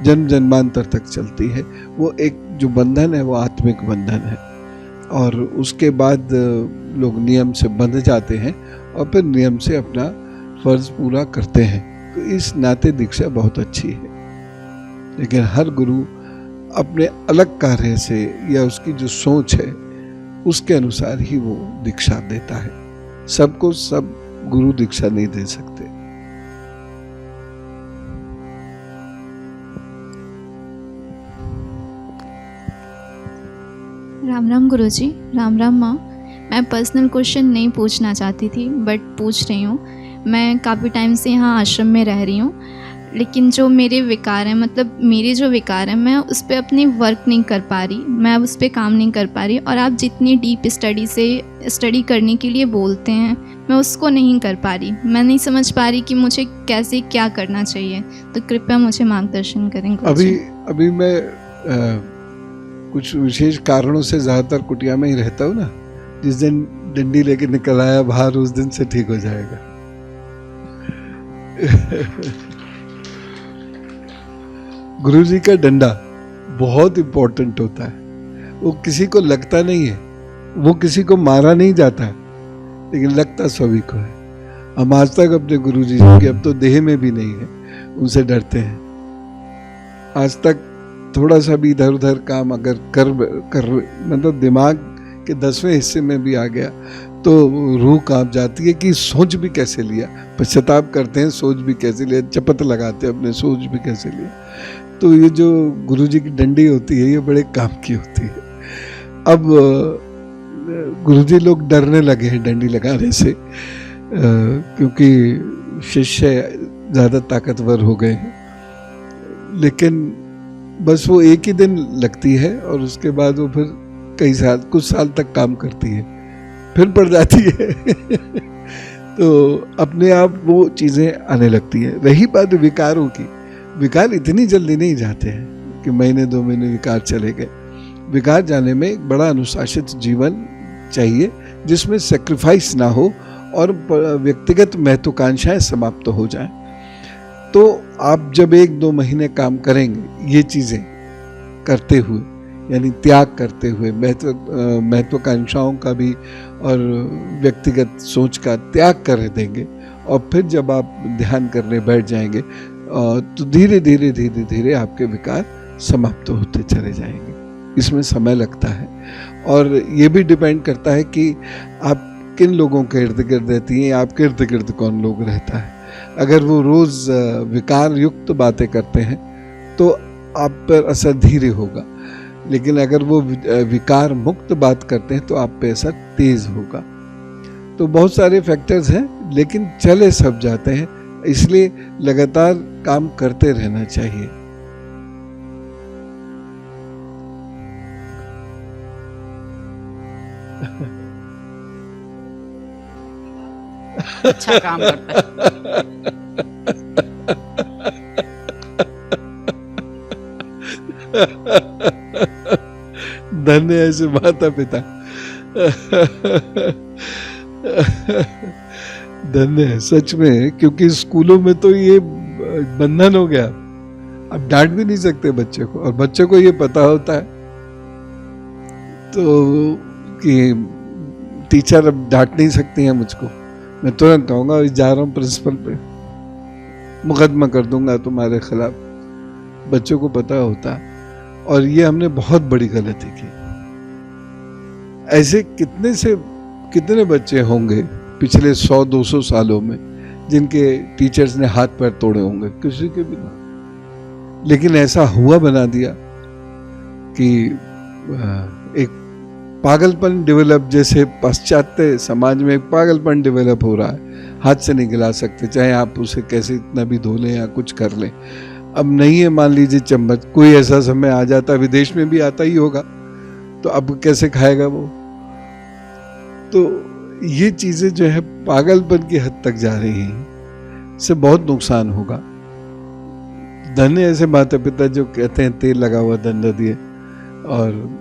जन्म जन्मांतर तक चलती है। वो एक जो बंधन है वो आत्मिक बंधन है, और उसके बाद लोग नियम से बंध जाते हैं और फिर नियम से अपना फर्ज पूरा करते हैं। तो इस नाते दीक्षा बहुत अच्छी है, लेकिन हर गुरु अपने अलग कार्य से या उसकी जो सोच है उसके अनुसार ही वो दीक्षा देता है। सबको सब गुरु दीक्षा नहीं दे सकते। राम राम राम गुरुजी, राम राम माँ। मैं पर्सनल क्वेश्चन नहीं पूछना चाहती थी बट पूछ रही हूँ। मैं काफ़ी टाइम से यहाँ आश्रम में रह रही हूँ, लेकिन जो मेरे विकार हैं, मतलब मेरे जो विकार हैं, मैं उस पर अपनी वर्क नहीं कर पा रही, मैं उस पर काम नहीं कर पा रही। और आप जितनी डीप स्टडी करने के लिए बोलते हैं, मैं उसको नहीं कर पा रही। मैं नहीं समझ पा रही कि मुझे कैसे क्या करना चाहिए, तो कृपया मुझे मार्गदर्शन करें गुरुजी। अभी मैं कुछ विशेष कारणों से ज़्यादातर कुटिया में ही रहता हूँ ना। जिस दिन डंडी लेके निकल आया बाहर, उस दिन से ठीक हो जाएगा। गुरुजी का डंडा बहुत इम्पोर्टेंट होता है। वो किसी को लगता नहीं है, वो किसी को मारा नहीं जाता है, लेकिन लगता सभी को है। हम आज तक अपने गुरुजी के, अब तो देह में भी नहीं है, उनसे डरते हैं। आज तक थोड़ा सा भी इधर उधर काम अगर कर मतलब दिमाग के 10वें हिस्से में भी आ गया तो रूह कांप जाती है कि सोच भी कैसे लिया। पश्चाताप करते हैं, सोच भी कैसे लिया, चपत लगाते हैं अपने, सोच भी कैसे लिया। तो ये जो गुरुजी की डंडी होती है, ये बड़े काम की होती है। अब गुरुजी लोग डरने लगे हैं डंडी लगाने से, क्योंकि शिष्य ज़्यादा ताकतवर हो गए हैं। लेकिन बस वो एक ही दिन लगती है और उसके बाद वो फिर कुछ साल तक काम करती है, फिर पड़ जाती है। तो अपने आप वो चीज़ें आने लगती हैं। रही बात विकारों की, विकार इतनी जल्दी नहीं जाते हैं कि महीने 2 महीने विकार चले गए। विकार जाने में एक बड़ा अनुशासित जीवन चाहिए, जिसमें सेक्रीफाइस ना हो और व्यक्तिगत महत्वाकांक्षाएं समाप्त हो जाएं। तो आप जब 1-2 महीने काम करेंगे ये चीज़ें करते हुए, यानी त्याग करते हुए, महत्वाकांक्षाओं का भी और व्यक्तिगत सोच का त्याग कर देंगे, और फिर जब आप ध्यान करने बैठ जाएंगे तो धीरे धीरे आपके विकार समाप्त होते चले जाएंगे। इसमें समय लगता है, और ये भी डिपेंड करता है कि आप किन लोगों के इर्द गिर्द रहती हैं, आपके इर्द गिर्द कौन लोग रहता है। अगर वो रोज़ विकार युक्त बातें करते हैं तो आप पर असर धीरे होगा, लेकिन अगर वो विकार मुक्त बात करते हैं तो आप पे असर तेज होगा। तो बहुत सारे फैक्टर्स हैं, लेकिन चले सब जाते हैं, इसलिए लगातार काम करते रहना चाहिए। अच्छा काम करता है। धन्य ऐसे माता पिता, धन्य है सच में, क्योंकि स्कूलों में तो ये बंधन हो गया। अब डांट भी नहीं सकते बच्चे को, और बच्चे को ये पता होता है तो कि टीचर अब डांट नहीं सकती है मुझको। मैं तुरंत कहूँगा जा रहा हूँ प्रिंसिपल पे, मुकदमा कर दूंगा तुम्हारे खिलाफ। बच्चों को पता होता, और ये हमने बहुत बड़ी गलती की। ऐसे कितने बच्चे होंगे पिछले 100-200 सालों में जिनके टीचर्स ने हाथ पैर तोड़े होंगे? किसी के भी नहीं। लेकिन ऐसा हुआ बना दिया कि एक पागलपन डेवलप, जैसे पाश्चात्य समाज में एक पागलपन डेवलप हो रहा है। हाथ से नहीं गिला सकते, चाहे आप उसे कैसे इतना भी धो लें या कुछ कर लें। अब नहीं है, मान लीजिए चम्मच, कोई ऐसा समय आ जाता, विदेश में भी आता ही होगा, तो अब कैसे खाएगा वो? तो ये चीज़ें जो है पागलपन की हद तक जा रही हैं, इससे बहुत नुकसान होगा। धन्य ऐसे माता पिता जो कहते हैं तेल लगा हुआ दंड दिए और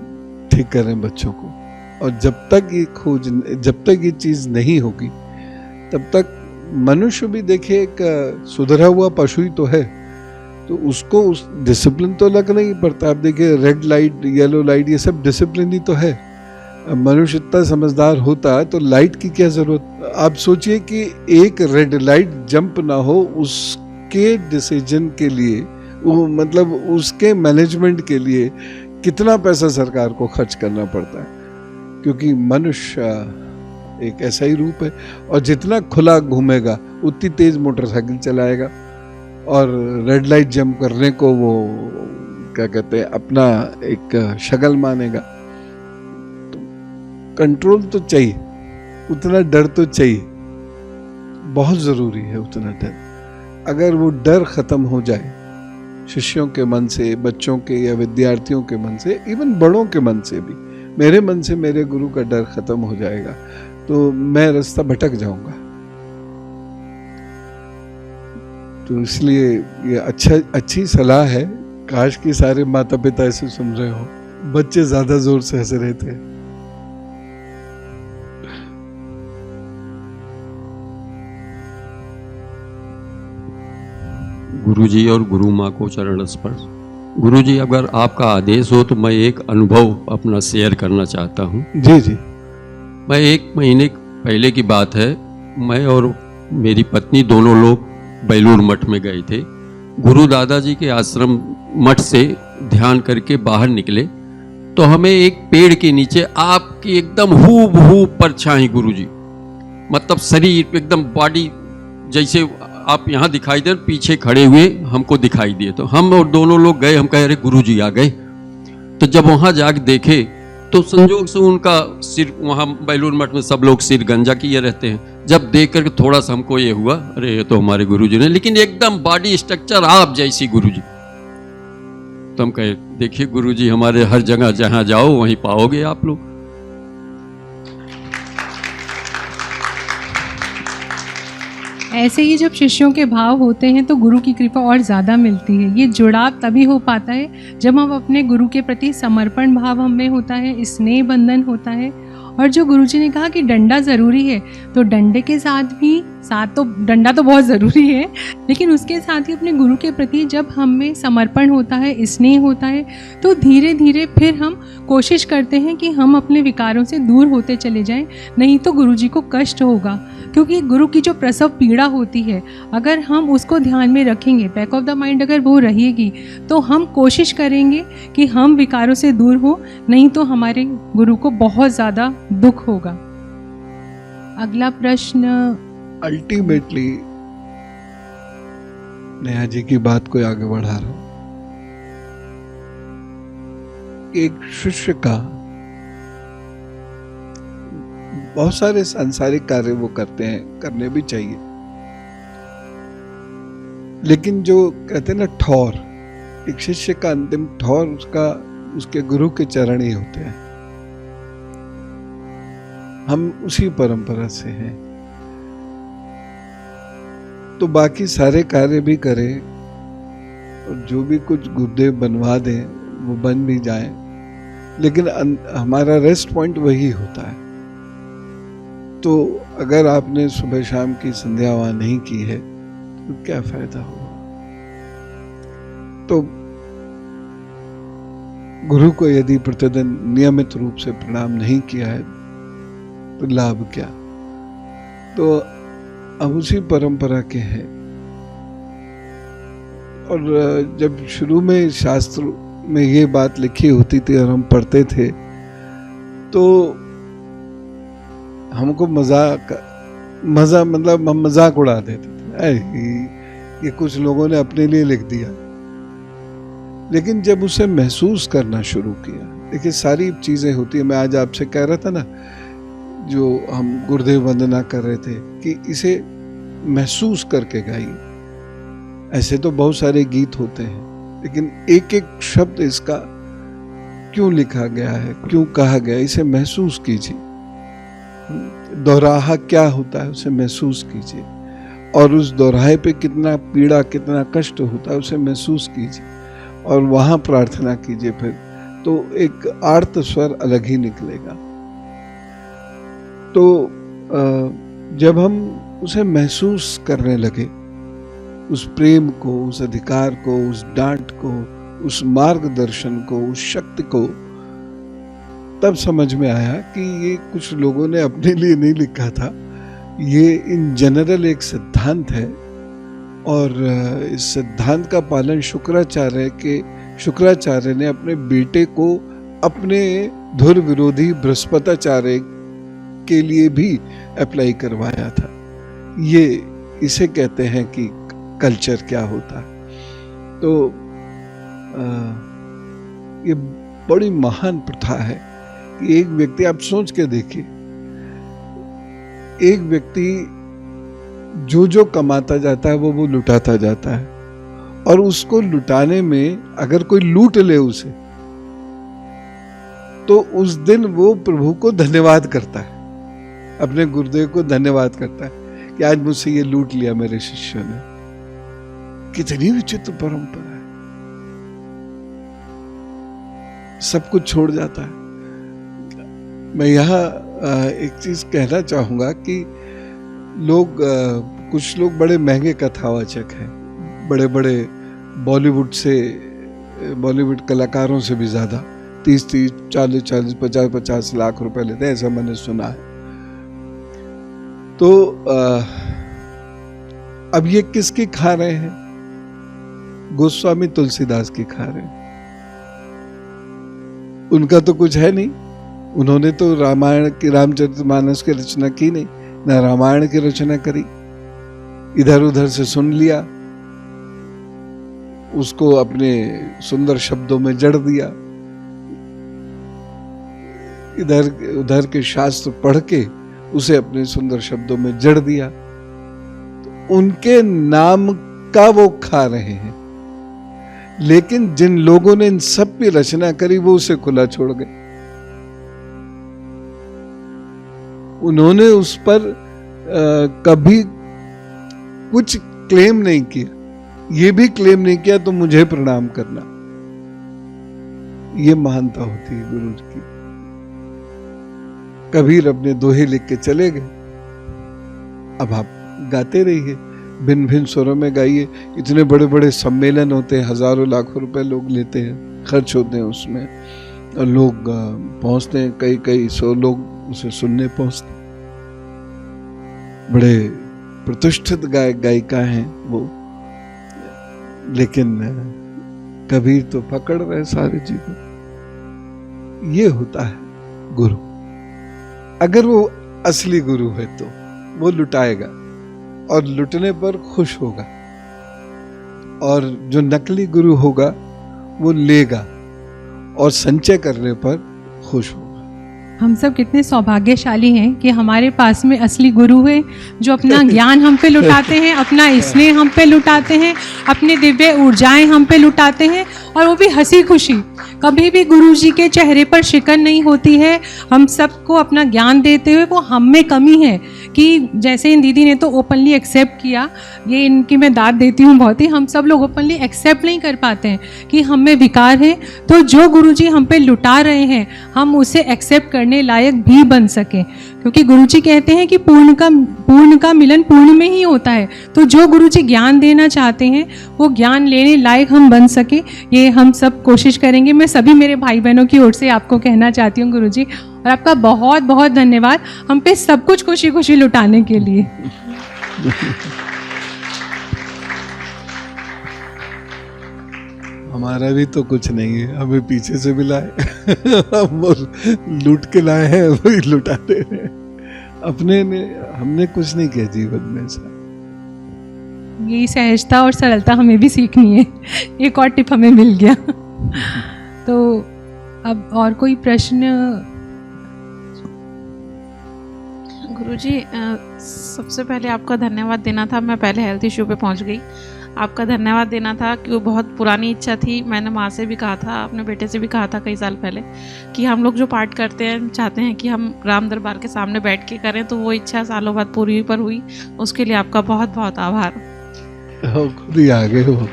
ठीक करें बच्चों को। और जब तक ये चीज़ नहीं होगी, तब तक मनुष्य भी देखिए एक सुधरा हुआ पशु ही तो है, तो उसको उस डिसिप्लिन तो लगना ही पड़ता है। आप देखिए रेड लाइट, येलो लाइट, ये सब डिसिप्लिन ही तो है। मनुष्य इतना समझदार होता तो लाइट की क्या जरूरत? आप सोचिए कि एक रेड लाइट जंप ना हो, उसके डिसीजन के लिए, वो मतलब उसके मैनेजमेंट के लिए कितना पैसा सरकार को खर्च करना पड़ता है, क्योंकि मनुष्य एक ऐसा ही रूप है। और जितना खुला घूमेगा उतनी तेज मोटरसाइकिल चलाएगा, और रेड लाइट जंप करने को वो क्या कहते हैं अपना एक शगल मानेगा। कंट्रोल तो चाहिए, उतना डर तो चाहिए, बहुत ज़रूरी है उतना डर। अगर वो डर ख़त्म हो जाए शिष्यों के मन से, बच्चों के या विद्यार्थियों के मन से, इवन बड़ों के मन से भी, मेरे मन से मेरे गुरु का डर ख़त्म हो जाएगा तो मैं रास्ता भटक जाऊंगा। तो इसलिए ये अच्छी सलाह है। काश कि सारे माता पिता ऐसे सुन रहे हो। बच्चे ज़्यादा ज़ोर से हंस रहे थे। गुरुजी और गुरु माँ को चरण स्पर्श। गुरुजी, अगर आपका आदेश हो तो मैं एक अनुभव अपना शेयर करना चाहता हूँ। जी जी। मैं 1 महीने पहले की बात है, मैं और मेरी पत्नी दोनों लोग बेलूर मठ में गए थे। गुरु दादाजी के आश्रम मठ से ध्यान करके बाहर निकले तो हमें एक पेड़ के नीचे आपकी एकदम हूबहू परछाई गुरुजी, मतलब शरीर एकदम बॉडी जैसे आप यहाँ दिखाई दे, पीछे खड़े हुए हमको दिखाई दिए। तो हम और दोनों लोग गए, हम कह रहे गुरुजी आ गए। तो जब वहाँ जाके देखे तो संजोग से उनका सिर, वहाँ बेलूर मठ में सब लोग सिर गंजा किए रहते हैं। जब देख करके थोड़ा सा हमको ये हुआ, अरे ये तो हमारे गुरुजी ने, लेकिन एकदम बॉडी स्ट्रक्चर आप जैसी गुरुजी। तो हम कहे देखिए गुरुजी हमारे हर जगह जहाँ जाओ वहीं पाओगे आप लोग। ऐसे ही जब शिष्यों के भाव होते हैं तो गुरु की कृपा और ज़्यादा मिलती है। ये जुड़ाव तभी हो पाता है जब हम अपने गुरु के प्रति समर्पण भाव हम में होता है, स्नेह बंधन होता है। और जो गुरुजी ने कहा कि डंडा ज़रूरी है, तो डंडे के साथ तो डंडा तो बहुत ज़रूरी है, लेकिन उसके साथ ही अपने गुरु के प्रति जब हम में समर्पण होता है, स्नेह होता है, तो धीरे धीरे फिर हम कोशिश करते हैं कि हम अपने विकारों से दूर होते चले जाएं, नहीं तो गुरुजी को कष्ट होगा। क्योंकि गुरु की जो प्रसव पीड़ा होती है, अगर हम उसको ध्यान में रखेंगे, बैक ऑफ द माइंड अगर वो रहेगी, तो हम कोशिश करेंगे कि हम विकारों से दूर हो, नहीं तो हमारे गुरु को बहुत ज़्यादा दुख होगा। अगला प्रश्न। अल्टीमेटली नेहा जी की बात को आगे बढ़ा रहा हूं। एक शिष्य का बहुत सारे सांसारिक कार्य वो करते हैं, करने भी चाहिए, लेकिन जो कहते हैं ना ठौर, एक शिष्य का अंतिम ठौर उसके गुरु के चरण ही होते हैं। हम उसी परंपरा से हैं, तो बाकी सारे कार्य भी करें और जो भी कुछ गुरुदेव बनवा दें वो बन भी जाए, लेकिन हमारा रेस्ट पॉइंट वही होता है। तो अगर आपने सुबह शाम की संध्या वहां नहीं की है तो क्या फायदा होगा। तो गुरु को यदि प्रतिदिन नियमित रूप से प्रणाम नहीं किया है तो लाभ क्या। तो हम उसी परंपरा के हैं। और जब शुरू में शास्त्र में ये बात लिखी होती थी और हम पढ़ते थे तो हमको मजा मतलब हम मजाक उड़ा देते थे, ये कुछ लोगों ने अपने लिए लिख दिया। लेकिन जब उसे महसूस करना शुरू किया, देखिए सारी चीजें होती है। मैं आज आपसे कह रहा था ना, जो हम गुरुदेव वंदना कर रहे थे, कि इसे महसूस करके गाइए। ऐसे तो बहुत सारे गीत होते हैं, लेकिन एक एक शब्द इसका क्यों लिखा गया है, क्यों कहा गया, इसे महसूस कीजिए। दोहराहा क्या होता है उसे महसूस कीजिए, और उस दोहराहे पे कितना पीड़ा, कितना कष्ट होता है उसे महसूस कीजिए, और वहां प्रार्थना कीजिए। फिर तो एक आर्त स्वर अलग ही निकलेगा। तो जब हम उसे महसूस करने लगे, उस प्रेम को, उस अधिकार को, उस डांट को, उस मार्गदर्शन को, उस शक्ति को, तब समझ में आया कि ये कुछ लोगों ने अपने लिए नहीं लिखा था, ये इन जनरल एक सिद्धांत है। और इस सिद्धांत का पालन शुक्राचार्य ने अपने बेटे को अपने धुर विरोधी बृहस्पताचार्य के लिए भी अप्लाई करवाया था। ये इसे कहते हैं कि कल्चर क्या होता है। तो ये बड़ी महान प्रथा है कि एक व्यक्ति, आप सोच के देखिए, एक व्यक्ति जो जो कमाता जाता है वो लुटाता जाता है, और उसको लुटाने में अगर कोई लूट ले उसे, तो उस दिन वो प्रभु को धन्यवाद करता है, अपने गुरुदेव को धन्यवाद करता है कि आज मुझसे ये लूट लिया मेरे शिष्यों ने। कितनी विचित्र परंपरा है, सब कुछ छोड़ जाता है। मैं यहाँ एक चीज कहना चाहूंगा कि लोग, कुछ लोग बड़े महंगे कथावाचक हैं, बड़े बड़े बॉलीवुड कलाकारों से भी ज्यादा 30-30, 40-40, 50-50 लाख रुपए लेते हैं, ऐसा मैंने सुना है। तो अब ये किसकी खा रहे हैं? गोस्वामी तुलसीदास की खा रहे हैं। उनका तो कुछ है नहीं, उन्होंने तो रामायण की, रामचरितमानस की रचना की नहीं, ना रामायण की रचना करी, इधर उधर से सुन लिया, उसको अपने सुंदर शब्दों में जड़ दिया, इधर उधर के शास्त्र पढ़ के उसे अपने सुंदर शब्दों में जड़ दिया। तो उनके नाम का वो खा रहे हैं, लेकिन जिन लोगों ने इन सब की रचना करी वो उसे खुला छोड़ गए। उन्होंने उस पर कभी कुछ क्लेम नहीं किया, ये भी क्लेम नहीं किया तो मुझे प्रणाम करना। ये महानता होती है गुरु की। कबीर अपने दोहे लिख के चले गए, अब आप गाते रहिए, भिन्न भिन्न स्वरों में गाइए। इतने बड़े बड़े सम्मेलन होते हैं, हजारों लाखों रुपए लोग लेते हैं, खर्च होते हैं उसमें, और लोग पहुंचते हैं, कई 100 लोग उसे सुनने पहुंचते। बड़े प्रतिष्ठित गायक गायिका हैं वो, लेकिन कबीर तो पकड़ रहे सारे जीवन। ये होता है गुरु। अगर वो असली गुरु है तो वो लुटाएगा और लुटने पर खुश होगा, और जो नकली गुरु होगा वो लेगा और संचय करने पर खुश होगा। हम सब कितने सौभाग्यशाली हैं कि हमारे पास में असली गुरु है, जो अपना ज्ञान हम पे लुटाते हैं, अपना स्नेह हम पे लुटाते हैं, अपने दिव्य ऊर्जाएं हम पे लुटाते हैं, और वो भी हंसी खुशी। कभी भी गुरु जी के चेहरे पर शिकन नहीं होती है। हम सबको अपना ज्ञान देते हुए वो हम में कमी है कि जैसे इन दीदी ने तो ओपनली एक्सेप्ट किया, ये इनकी मैं दाद देती हूँ बहुत ही, हम सब लोग ओपनली एक्सेप्ट नहीं कर पाते हैं कि हम में विकार है। तो जो गुरु जी हम पे लुटा रहे हैं, हम उसे एक्सेप्ट करने लायक भी बन सकें, क्योंकि गुरु जी कहते हैं कि पूर्ण का मिलन पूर्ण में ही होता है। तो जो गुरु जी ज्ञान देना चाहते हैं वो ज्ञान लेने लायक हम बन सके, ये हम सब कोशिश करेंगे। मैं सभी मेरे भाई बहनों की ओर से आपको कहना चाहती हूँ गुरु जी, और आपका बहुत बहुत धन्यवाद हम पे सब कुछ खुशी खुशी लुटाने के लिए। हमारा भी तो कुछ नहीं है, हमें पीछे से भी लाए हम लूट के लाए हैं, वही लुटाते हैं। अपने ने हमने कुछ नहीं किया जीवन में ऐसा। यही सहजता और सरलता हमें भी सीखनी है। एक और टिप हमें मिल गया। तो अब और कोई प्रश्न? गुरुजी, सबसे पहले आपका धन्यवाद देना था। मैं पहले हेल्थ इशू पे पहुंच गई। आपका धन्यवाद देना था कि वो बहुत पुरानी इच्छा थी। मैंने माँ से भी कहा था, अपने बेटे से भी कहा था कई साल पहले, कि हम लोग जो पाठ करते हैं चाहते हैं कि हम राम दरबार के सामने बैठ के करें। तो वो इच्छा सालों बाद पूरी पर हुई। उसके लिए आपका बहुत बहुत आभार। खुद ही आ गए हो,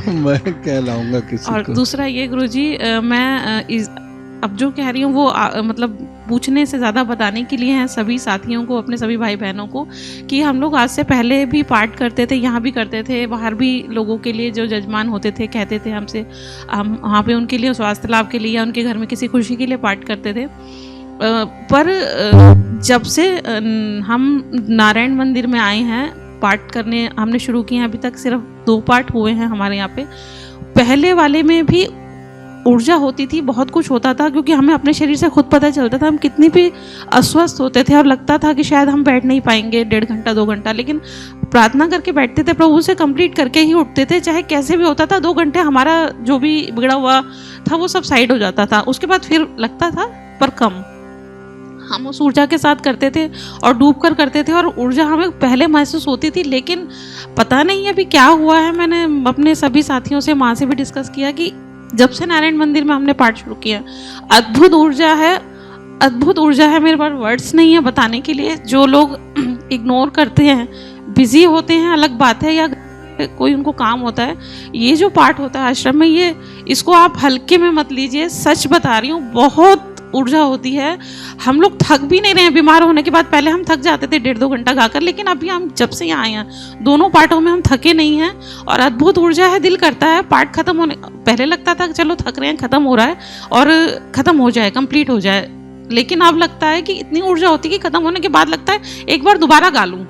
मैं क्या लाऊंगा किसी और को। दूसरा ये गुरुजी, मैं अब जो कह रही हूँ वो मतलब पूछने से ज़्यादा बताने के लिए हैं सभी साथियों को, अपने सभी भाई बहनों को, कि हम लोग आज से पहले भी पाठ करते थे, यहाँ भी करते थे, बाहर भी लोगों के लिए जो जजमान होते थे कहते थे हमसे, हम वहाँ पे उनके लिए स्वास्थ्य लाभ के लिए या उनके घर में किसी खुशी के लिए पाठ करते थे। पर जब से हम नारायण मंदिर में आए हैं, पाठ करने हमने शुरू किए हैं, अभी तक सिर्फ 2 पाठ हुए हैं हमारे यहाँ पे। पहले वाले में भी ऊर्जा होती थी, बहुत कुछ होता था, क्योंकि हमें अपने शरीर से खुद पता चलता था हम कितनी भी अस्वस्थ होते थे और लगता था कि शायद हम बैठ नहीं पाएंगे 1.5 घंटा 2 घंटा, लेकिन प्रार्थना करके बैठते थे, प्रभु से कंप्लीट करके ही उठते थे, चाहे कैसे भी होता था। 2 घंटे हमारा जो भी बिगड़ा हुआ था वो सब साइड हो जाता था। उसके बाद फिर लगता था पर कम। हम उस ऊर्जा के साथ करते थे और डूब कर करते थे, और ऊर्जा हमें पहले महसूस होती थी, लेकिन पता नहीं अभी क्या हुआ है। मैंने अपने सभी साथियों से, माँ से भी डिस्कस किया कि जब से नारायण मंदिर में हमने पाठ शुरू किया, अद्भुत ऊर्जा है, अद्भुत ऊर्जा है। मेरे पास वर्ड्स नहीं है बताने के लिए। जो लोग इग्नोर करते हैं, बिजी होते हैं, अलग बात है, या कोई उनको काम होता है, ये जो पाठ होता है आश्रम में, ये इसको आप हल्के में मत लीजिए। सच बता रही हूँ, बहुत ऊर्जा होती है। हम लोग थक भी नहीं रहे हैं बीमार होने के बाद। पहले हम थक जाते थे 1.5-2 घंटा गाकर, लेकिन अभी हम जब से यहाँ आए हैं दोनों पाठों में हम थके नहीं हैं, और अद्भुत ऊर्जा है। दिल करता है पाठ खत्म होने, पहले लगता था कि चलो थक रहे हैं, खत्म हो रहा है और खत्म हो जाए, कंप्लीट हो जाए, लेकिन अब लगता है कि इतनी ऊर्जा होती है कि खत्म होने के बाद लगता है एक बार दोबारा गा लूं,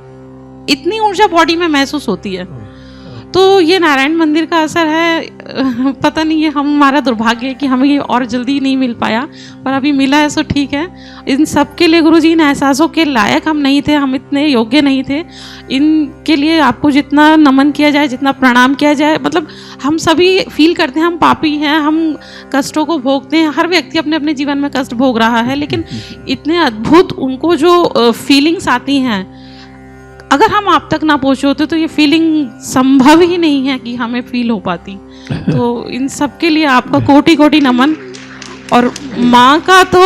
इतनी ऊर्जा बॉडी में महसूस होती है। तो ये नारायण मंदिर का असर है। पता नहीं, ये हमारा दुर्भाग्य है कि हमें ये और जल्दी नहीं मिल पाया, पर अभी मिला है सो ठीक है। इन सब के लिए गुरुजी, इन एहसासों के लायक हम नहीं थे, हम इतने योग्य नहीं थे। इनके लिए आपको जितना नमन किया जाए, जितना प्रणाम किया जाए, मतलब हम सभी फील करते हैं हम पापी हैं, हम कष्टों को भोगते हैं। हर व्यक्ति अपने अपने जीवन में कष्ट भोग रहा है, लेकिन इतने अद्भुत उनको जो फीलिंग्स आती हैं, अगर हम आप तक ना पहुंचे होते तो ये फीलिंग संभव ही नहीं है कि हमें फील हो पाती। तो इन सब के लिए आपका कोटि कोटि नमन, और माँ का तो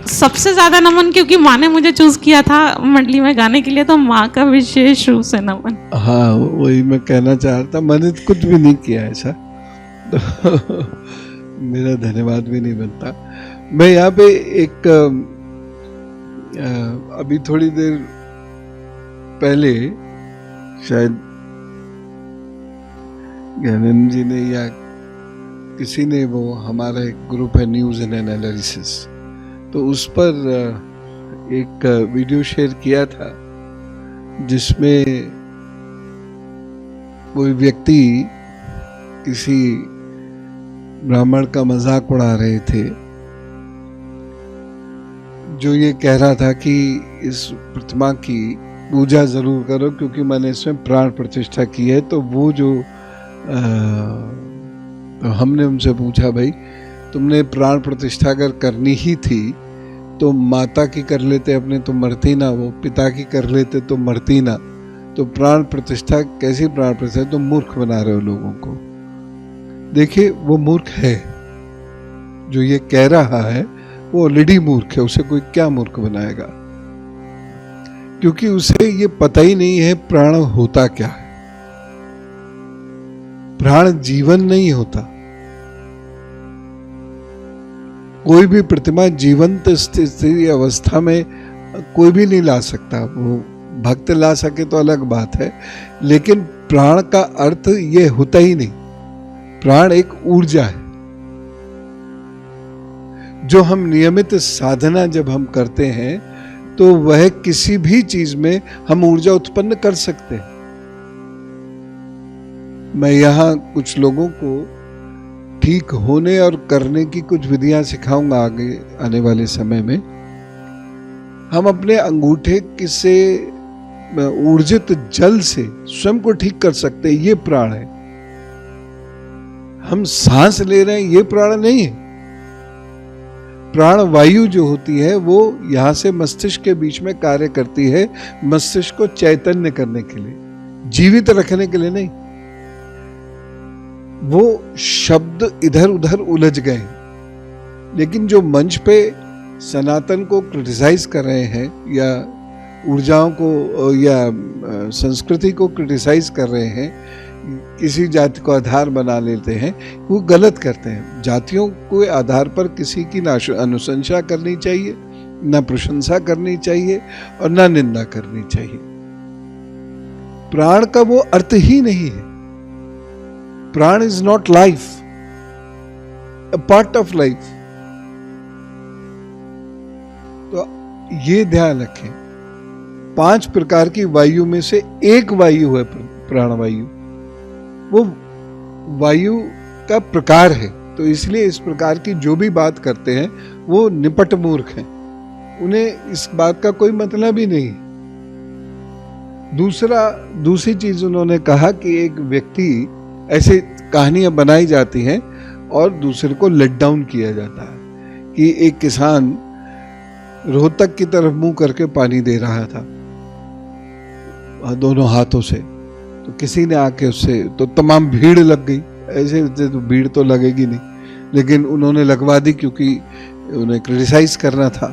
सबसे ज़्यादा नमन, क्योंकि माँ ने मुझे चूज़ किया था मंडली में गाने के लिए, तो माँ का विशेष रूप से नमन। हाँ, वही मैं कहना चाह रहा था। मैंने कुछ भी नहीं किया ऐसा, तो मेरा धन्यवाद भी नहीं बनता। मैं यहाँ पे एक अभी थोड़ी देर पहले शायद ज्ञानंद जी ने या किसी ने, वो हमारा एक ग्रुप है न्यूज़ एंड एनालिसिस, तो उस पर एक वीडियो शेयर किया था जिसमें कोई व्यक्ति किसी ब्राह्मण का मजाक उड़ा रहे थे, जो ये कह रहा था कि इस प्रतिमा की पूजा जरूर करो क्योंकि मैंने इसमें प्राण प्रतिष्ठा की है। तो वो जो तो हमने उनसे पूछा, भाई तुमने प्राण प्रतिष्ठा अगर करनी ही थी तो माता की कर लेते अपने, तो मरती ना, वो पिता की कर लेते तो मरती ना, तो प्राण प्रतिष्ठा कैसी प्राण प्रतिष्ठा? तो मूर्ख बना रहे हो लोगों को। देखिए, वो मूर्ख है, जो ये कह रहा है वो ऑलरेडी मूर्ख है, उसे कोई क्या मूर्ख बनाएगा? क्योंकि उसे ये पता ही नहीं है प्राण होता क्या है। प्राण जीवन नहीं होता। कोई भी प्रतिमा जीवंत स्थिति अवस्था में कोई भी नहीं ला सकता। वो भक्त ला सके तो अलग बात है, लेकिन प्राण का अर्थ ये होता ही नहीं। प्राण एक ऊर्जा है जो हम नियमित साधना जब हम करते हैं तो वह किसी भी चीज में हम ऊर्जा उत्पन्न कर सकते हैं। मैं यहाँ कुछ लोगों को ठीक होने और करने की कुछ विधियां सिखाऊंगा आगे आने वाले समय में। हम अपने अंगूठे से ऊर्जित जल से स्वयं को ठीक कर सकते हैं, ये प्राण है। हम सांस ले रहे हैं, ये प्राण नहीं है। प्राण वायु जो होती है वो यहां से मस्तिष्क के बीच में कार्य करती है, मस्तिष्क को चैतन्य करने के लिए, जीवित रखने के लिए नहीं। वो शब्द इधर उधर उलझ गए, लेकिन जो मंच पे सनातन को क्रिटिसाइज कर रहे हैं या ऊर्जाओं को या संस्कृति को क्रिटिसाइज कर रहे हैं, किसी जाति को आधार बना लेते हैं, वो गलत करते हैं। जातियों के आधार पर किसी की ना अनुशंसा करनी चाहिए, ना प्रशंसा करनी चाहिए और ना निंदा करनी चाहिए। प्राण का वो अर्थ ही नहीं है। प्राण is not life, a part of life. तो ये ध्यान रखें, 5 प्रकार की वायु में से एक वायु है प्राणवायु। वो वायु का प्रकार है, तो इसलिए इस प्रकार की जो भी बात करते हैं वो निपट मूर्ख हैं, उन्हें इस बात का कोई मतलब ही नहीं। दूसरी चीज उन्होंने कहा कि एक व्यक्ति, ऐसे कहानियां बनाई जाती हैं और दूसरे को लेट डाउन किया जाता है कि एक किसान रोहतक की तरफ मुंह करके पानी दे रहा था दोनों हाथों से। तो किसी ने आके उससे, तो तमाम भीड़ लग गई। ऐसे तो भीड़ तो लगेगी नहीं, लेकिन उन्होंने लगवा दी क्योंकि उन्हें क्रिटिसाइज करना था।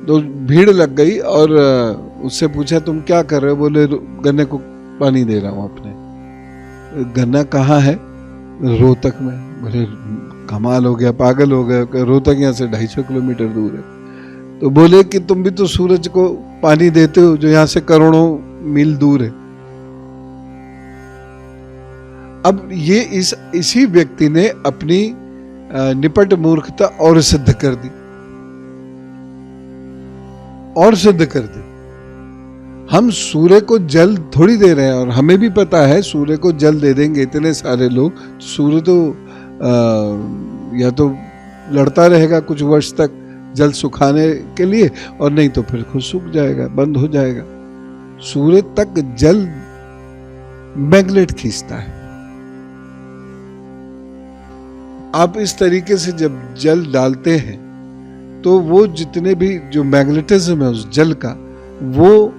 तो भीड़ लग गई और उससे पूछा तुम क्या कर रहे हो? बोले गन्ने को पानी दे रहा हूँ अपने। गन्ना कहाँ है? रोहतक में। बोले कमाल हो गया, पागल हो गया, रोहतक यहाँ से 250 किलोमीटर दूर है। तो बोले कि तुम भी तो सूरज को पानी देते हो जो यहाँ से करोड़ों मील दूर है। अब ये इसी व्यक्ति ने अपनी निपट मूर्खता और सिद्ध कर दी, और सिद्ध कर दी। हम सूर्य को जल थोड़ी दे रहे हैं, और हमें भी पता है सूर्य को जल दे देंगे इतने सारे लोग, सूर्य तो या तो लड़ता रहेगा कुछ वर्ष तक जल सुखाने के लिए, और नहीं तो फिर खुद सूख जाएगा, बंद हो जाएगा। सूर्य तक जल मैग्नेट खींचता है। आप इस तरीके से जब जल डालते हैं तो वो जितने भी जो मैग्नेटिज्म है उस जल का, वो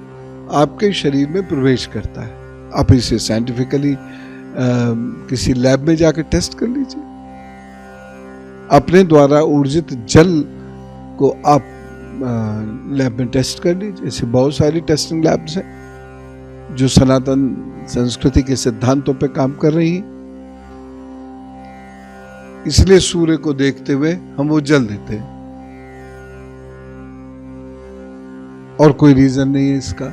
आपके शरीर में प्रवेश करता है। आप इसे साइंटिफिकली किसी लैब में जाकर टेस्ट कर लीजिए। अपने द्वारा ऊर्जित जल को आप लैब में टेस्ट कर लीजिए। ऐसे बहुत सारी टेस्टिंग लैब्स हैं जो सनातन संस्कृति के सिद्धांतों पे काम कर रही हैं। इसलिए सूर्य को देखते हुए हम वो जल देते हैं, और कोई रीजन नहीं है इसका।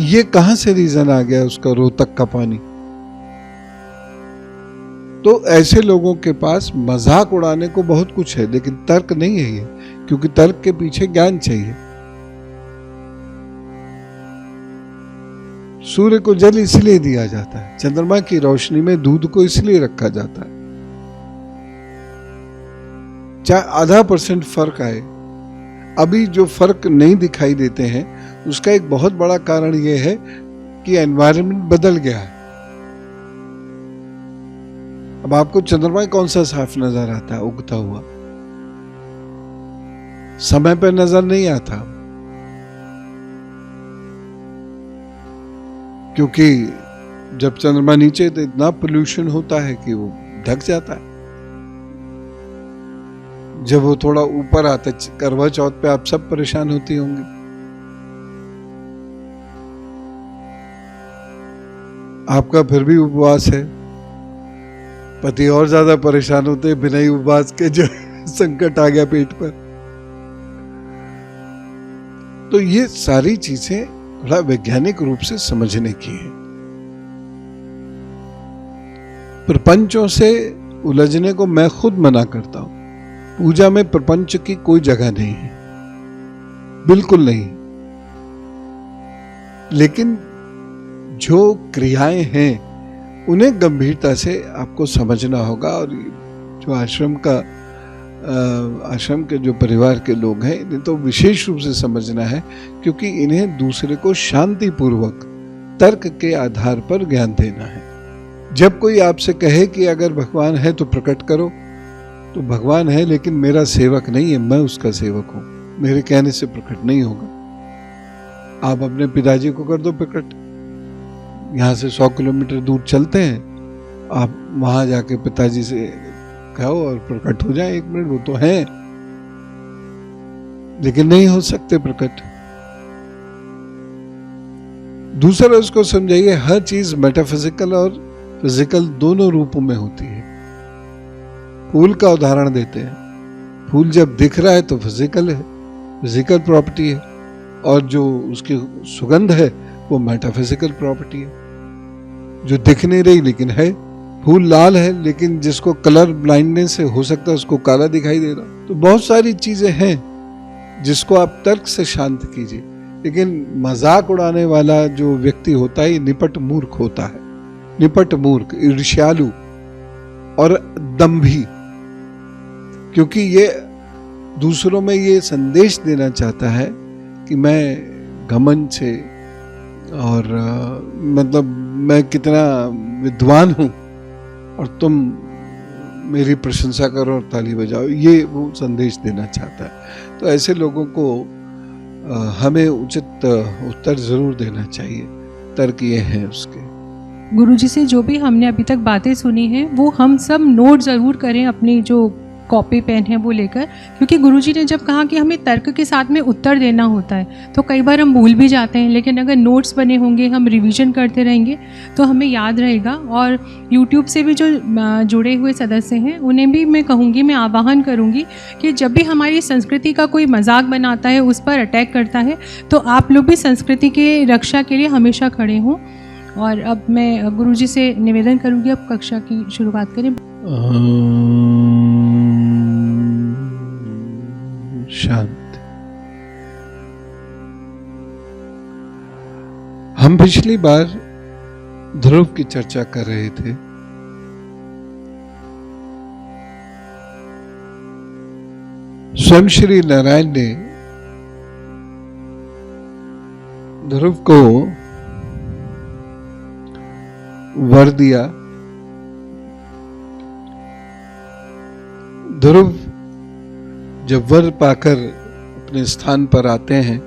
ये कहां से रीजन आ गया उसका, रोहतक का पानी? तो ऐसे लोगों के पास मजाक उड़ाने को बहुत कुछ है, लेकिन तर्क नहीं है ये, क्योंकि तर्क के पीछे ज्ञान चाहिए। सूर्य को जल इसलिए दिया जाता है, चंद्रमा की रोशनी में दूध को इसलिए रखा जाता है। चाहे 0.5% फर्क आए, अभी जो फर्क नहीं दिखाई देते हैं उसका एक बहुत बड़ा कारण यह है कि एनवायरनमेंट बदल गया है। अब आपको चंद्रमा कौन सा साफ नजर आता है उगता हुआ? समय पर नजर नहीं आता, क्योंकि जब चंद्रमा नीचे तो इतना पोल्यूशन होता है कि वो ढक जाता है। जब वो थोड़ा ऊपर आता है, करवा चौथ पे आप सब परेशान होती होंगी। आपका फिर भी उपवास है, पति और ज्यादा परेशान होते हैं बिना ही उपवास के, जो संकट आ गया पेट पर। तो ये सारी चीजें थोड़ा वैज्ञानिक रूप से समझने की है। प्रपंचों से उलझने को मैं खुद मना करता हूं। पूजा में प्रपंच की कोई जगह नहीं है, बिल्कुल नहीं। लेकिन जो क्रियाएं हैं उन्हें गंभीरता से आपको समझना होगा। और जो आश्रम के जो परिवार के लोग हैं, इन्हें तो विशेष रूप से समझना है, क्योंकि इन्हें दूसरे को शांतिपूर्वक तर्क के आधार पर ज्ञान देना है। जब कोई आपसे कहे कि अगर भगवान है तो प्रकट करो, तो भगवान है लेकिन मेरा सेवक नहीं है, मैं उसका सेवक हूं, मेरे कहने से प्रकट नहीं होगा। आप अपने पिताजी को कर दो प्रकट। यहाँ से 100 किलोमीटर दूर चलते हैं, आप वहां जाके पिताजी से कहो और प्रकट हो जाए 1 मिनट, वो तो है, लेकिन नहीं हो सकते प्रकट। दूसरा उसको समझाइए, हर चीज मेटाफिजिकल और फिजिकल दोनों रूपों में होती है। फूल का उदाहरण देते हैं, फूल जब दिख रहा है तो फिजिकल है, फिजिकल प्रॉपर्टी है, और जो उसकी सुगंध है वो मेटाफिजिकल प्रॉपर्टी है, जो दिख नहीं रही लेकिन है। फूल लाल है लेकिन जिसको कलर ब्लाइंडनेस से हो सकता है उसको काला दिखाई दे रहा। तो बहुत सारी चीजें हैं जिसको आप तर्क से शांत कीजिए। लेकिन मजाक उड़ाने वाला जो व्यक्ति होता है ये निपट मूर्ख होता है, निपट मूर्ख, ईर्ष्यालु और दंभी, क्योंकि ये दूसरों में ये संदेश देना चाहता है कि मैं घमंड से और मतलब मैं कितना विद्वान हूं और तुम मेरी प्रशंसा करो और ताली बजाओ, ये वो संदेश देना चाहता है। तो ऐसे लोगों को हमें उचित उत्तर जरूर देना चाहिए। तर्क ये है उसके। गुरुजी से जो भी हमने अभी तक बातें सुनी हैं वो हम सब नोट ज़रूर करें अपनी जो कॉपी पेन है वो लेकर, क्योंकि गुरुजी ने जब कहा कि हमें तर्क के साथ में उत्तर देना होता है तो कई बार हम भूल भी जाते हैं, लेकिन अगर नोट्स बने होंगे, हम रिवीजन करते रहेंगे तो हमें याद रहेगा। और यूट्यूब से भी जो जुड़े हुए सदस्य हैं उन्हें भी मैं कहूँगी, मैं आह्वान करूँगी कि जब भी हमारी संस्कृति का कोई मजाक बनाता है, उस पर अटैक करता है, तो आप लोग भी संस्कृति के रक्षा के लिए हमेशा खड़े हों। और अब मैं गुरुजी से निवेदन करूँगी, अब कक्षा की शुरुआत करें। शांत। हम पिछली बार ध्रुव की चर्चा कर रहे थे। स्वयं श्री नारायण ने ध्रुव को वर दिया। ध्रुव जब वर पाकर अपने स्थान पर आते हैं,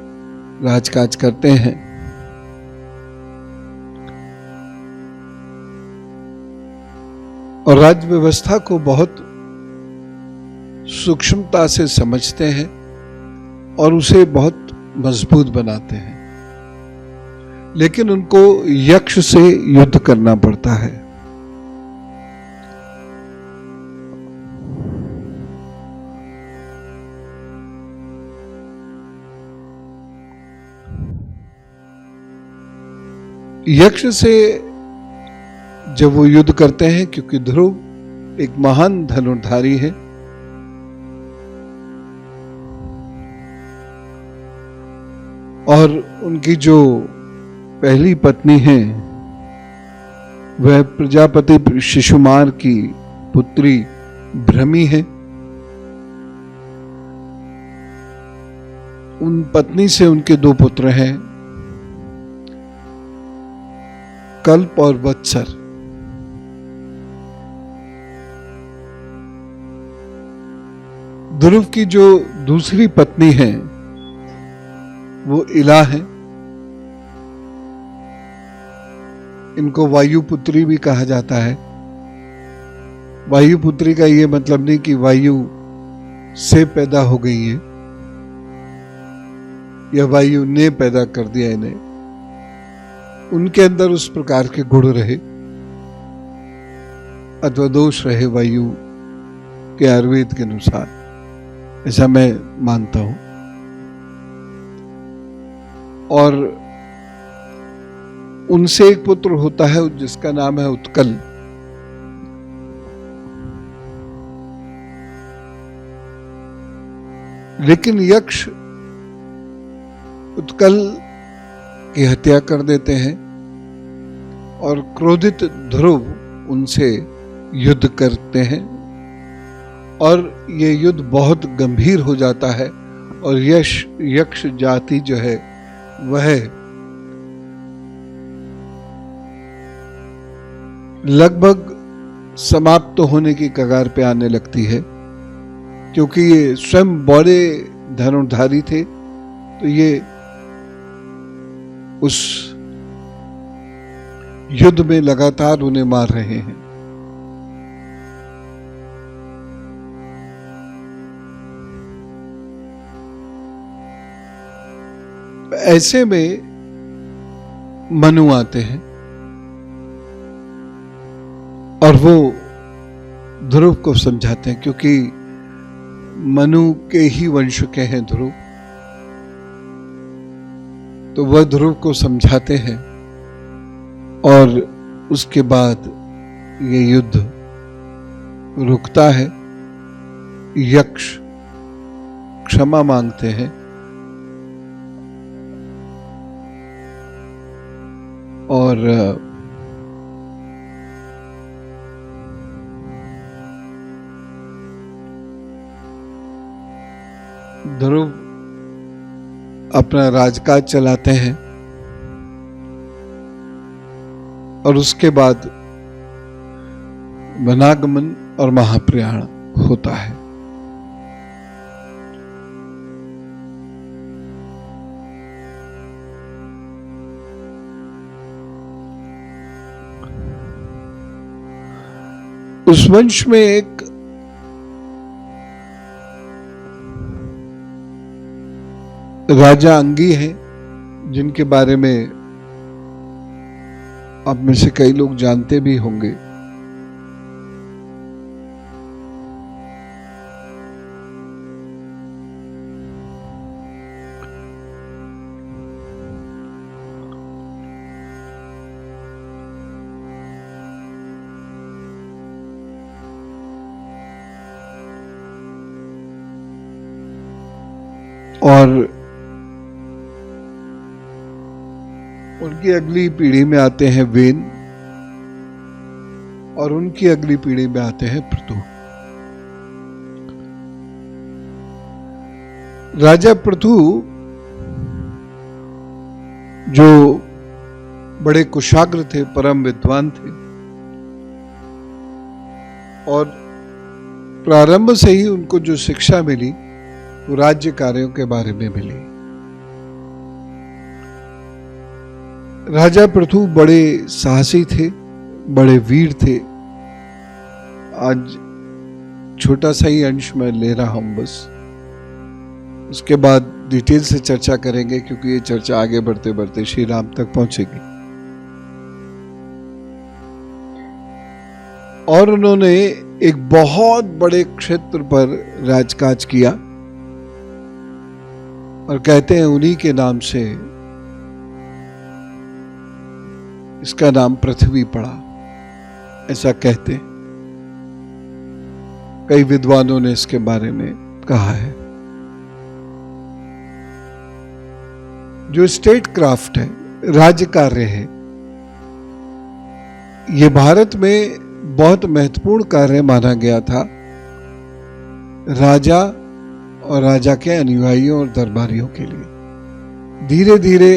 राजकाज करते हैं, और राज्य व्यवस्था को बहुत सूक्ष्मता से समझते हैं और उसे बहुत मजबूत बनाते हैं, लेकिन उनको यक्ष से युद्ध करना पड़ता है। यक्ष से जब वो युद्ध करते हैं, क्योंकि ध्रुव एक महान धनुर्धारी है, और उनकी जो पहली पत्नी है वह प्रजापति शिशुमार की पुत्री भ्रमी है। उन पत्नी से उनके दो पुत्र हैं, कल्प और वत्सर। ध्रुव की जो दूसरी पत्नी है वो इला है। इनको वायुपुत्री भी कहा जाता है। वायुपुत्री का ये मतलब नहीं कि वायु से पैदा हो गई है या वायु ने पैदा कर दिया इन्हें। उनके अंदर उस प्रकार के गुण रहे अथवा दोष रहे वायु के आयुर्वेद के अनुसार, ऐसा मैं मानता हूं। और उनसे एक पुत्र होता है जिसका नाम है उत्कल। लेकिन यक्ष उत्कल की हत्या कर देते हैं और क्रोधित ध्रुव उनसे युद्ध करते हैं, और ये युद्ध बहुत गंभीर हो जाता है और यक्ष जाति जो है वह लगभग समाप्त होने की कगार पे आने लगती है, क्योंकि ये स्वयं बड़े धनुर्धारी थे, तो ये उस युद्ध में लगातार उन्हें मार रहे हैं। ऐसे में मनु आते हैं और वो ध्रुव को समझाते हैं, क्योंकि मनु के ही वंश के हैं ध्रुव, तो वह ध्रुव को समझाते हैं और उसके बाद ये युद्ध रुकता है। यक्ष क्षमा मांगते हैं और ध्रुव अपना राजकाज चलाते हैं और उसके बाद वनागमन और महाप्रयाण होता है। उस वंश में एक राजा अंगी हैं, जिनके बारे में आप में से कई लोग जानते भी होंगे। और उनकी अगली पीढ़ी में आते हैं वेन, और उनकी अगली पीढ़ी में आते हैं पृथु। राजा पृथु जो बड़े कुशाग्र थे, परम विद्वान थे, और प्रारंभ से ही उनको जो शिक्षा मिली वो राज्य कार्यों के बारे में मिली। राजा पृथु बड़े साहसी थे, बड़े वीर थे। आज छोटा सा ही अंश मैं ले रहा हूं बस, उसके बाद डिटेल से चर्चा करेंगे, क्योंकि ये चर्चा आगे बढ़ते बढ़ते श्री राम तक पहुंचेगी। और उन्होंने एक बहुत बड़े क्षेत्र पर राजकाज किया, और कहते हैं उन्हीं के नाम से इसका नाम पृथ्वी पड़ा, ऐसा कहते हैं। कई विद्वानों ने इसके बारे में कहा है। जो स्टेट क्राफ्ट है, राज्य कार्य है, ये भारत में बहुत महत्वपूर्ण कार्य माना गया था। राजा और राजा के अनुयायियों और दरबारियों के लिए धीरे धीरे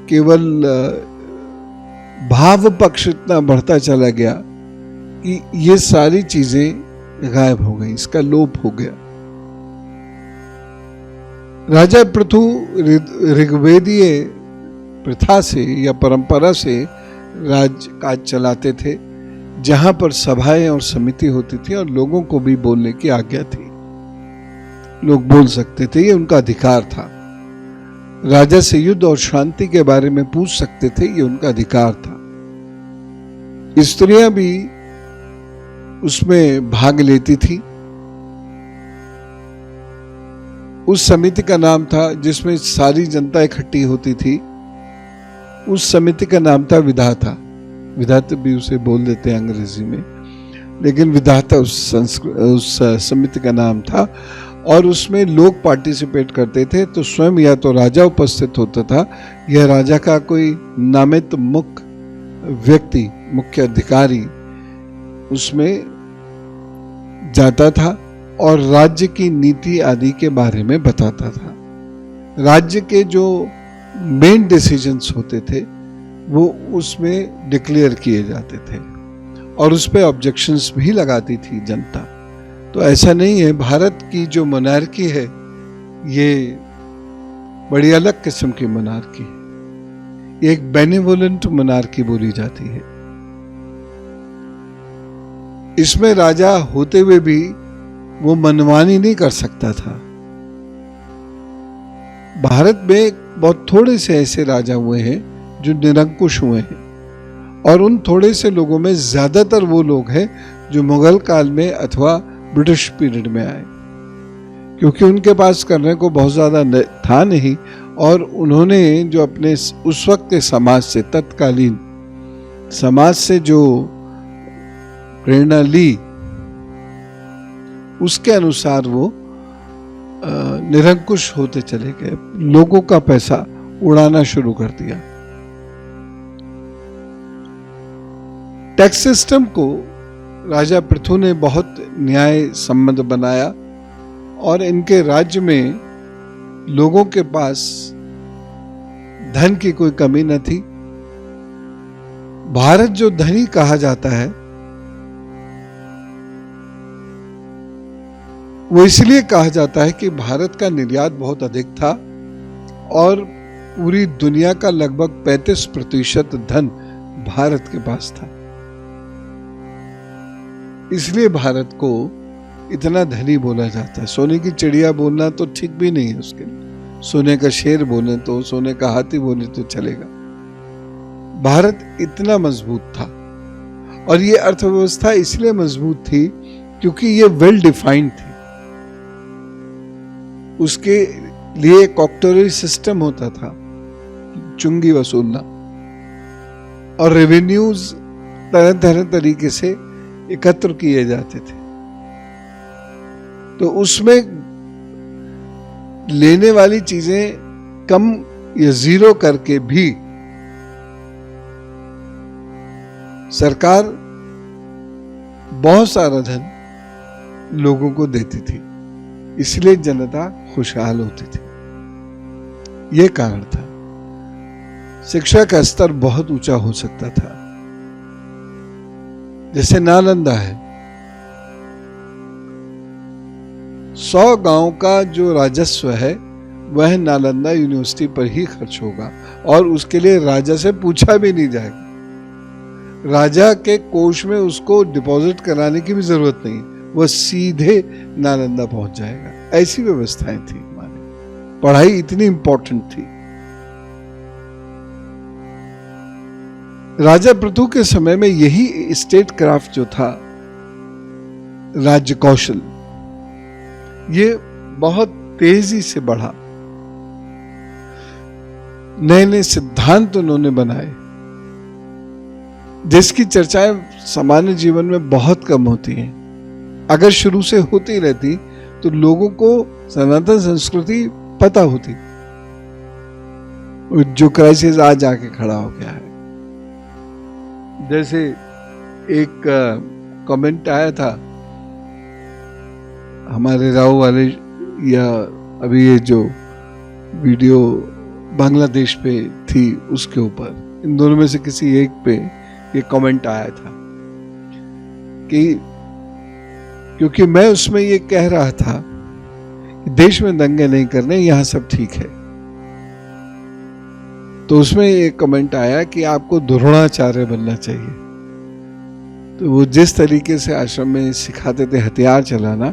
केवल भाव पक्ष इतना बढ़ता चला गया कि ये सारी चीजें गायब हो गई, इसका लोप हो गया। राजा पृथु ऋग्वेदीय प्रथा से या परंपरा से राजकाज चलाते थे, जहां पर सभाएं और समिति होती थी और लोगों को भी बोलने की आज्ञा थी। लोग बोल सकते थे, ये उनका अधिकार था। राजा से युद्ध और शांति के बारे में पूछ सकते थे, ये उनका अधिकार था। स्त्रियां भी उसमें भाग लेती थी। उस समिति का नाम था, जिसमें सारी जनता इकट्ठी होती थी, उस समिति का नाम था विधाता। विधाता भी उसे बोल देते हैं अंग्रेजी में, लेकिन विधाता उस समिति का नाम था। और उसमें लोग पार्टिसिपेट करते थे। तो स्वयं या तो राजा उपस्थित होता था, या राजा का कोई नामित मुख्य व्यक्ति, मुख्य अधिकारी उसमें जाता था और राज्य की नीति आदि के बारे में बताता था। राज्य के जो मेन डिसीजंस होते थे वो उसमें डिक्लेयर किए जाते थे, और उस पर ऑब्जेक्शंस भी लगाती थी जनता। तो ऐसा नहीं है, भारत की जो मोनार्की है ये बड़ी अलग किस्म की मोनार्की है। एक बेनेवोलेंट मोनार्की बोली जाती है। इसमें राजा होते हुए भी वो मनमानी नहीं कर सकता था। भारत में बहुत थोड़े से ऐसे राजा हुए हैं जो निरंकुश हुए हैं, और उन थोड़े से लोगों में ज्यादातर वो लोग हैं जो मुगल काल में अथवा ब्रिटिश पीरियड में आए, क्योंकि उनके पास करने को बहुत ज्यादा था नहीं। और उन्होंने जो अपने उस वक्त के समाज से, तत्कालीन समाज से जो प्रेरणा ली, उसके अनुसार वो निरंकुश होते चले गए, लोगों का पैसा उड़ाना शुरू कर दिया। टैक्स सिस्टम को राजा पृथु ने बहुत न्याय संबंध बनाया, और इनके राज्य में लोगों के पास धन की कोई कमी न थी। भारत जो धनी कहा जाता है वो इसलिए कहा जाता है कि भारत का निर्यात बहुत अधिक था और पूरी दुनिया का लगभग 35% धन भारत के पास था। इसलिए भारत को इतना धनी बोला जाता है। सोने की चिड़िया बोलना तो ठीक भी नहीं है उसके लिए, सोने का शेर बोले तो, सोने का हाथी बोले तो चलेगा। भारत इतना मजबूत था और ये अर्थव्यवस्था इसलिए मजबूत थी क्योंकि ये वेल डिफाइंड थी। उसके लिए एक ऑक्टोररी सिस्टम होता था, चुंगी वसूलना, और रेवेन्यूज तरह तरह तरीके से एकत्र किए जाते थे। तो उसमें लेने वाली चीजें कम या जीरो करके भी सरकार बहुत सारा धन लोगों को देती थी, इसलिए जनता खुशहाल होती थी। यह कारण था। शिक्षा का स्तर बहुत ऊंचा हो सकता था। जैसे नालंदा है, 100 गांव का जो राजस्व है वह नालंदा यूनिवर्सिटी पर ही खर्च होगा और उसके लिए राजा से पूछा भी नहीं जाएगा। राजा के कोष में उसको डिपॉजिट कराने की भी जरूरत नहीं, वह सीधे नालंदा पहुंच जाएगा। ऐसी व्यवस्थाएं थी हमारे। पढ़ाई इतनी इंपॉर्टेंट थी। राजा पृथु के समय में यही स्टेट क्राफ्ट जो था, राज्य कौशल, ये बहुत तेजी से बढ़ा। नए नए सिद्धांत उन्होंने बनाए जिसकी चर्चाएं सामान्य जीवन में बहुत कम होती हैं। अगर शुरू से होती रहती तो लोगों को सनातन संस्कृति पता होती। जो क्राइसिस आज आके खड़ा हो गया है, जैसे एक कमेंट आया था हमारे राव वाले, या अभी ये जो वीडियो बांग्लादेश पे थी उसके ऊपर, इन दोनों में से किसी एक पे ये कमेंट आया था कि क्योंकि मैं उसमें ये कह रहा था कि देश में दंगे नहीं करने, यहां सब ठीक है, तो उसमें ये कमेंट आया कि आपको द्रोणाचार्य बनना चाहिए। तो वो जिस तरीके से आश्रम में सिखाते थे हथियार चलाना,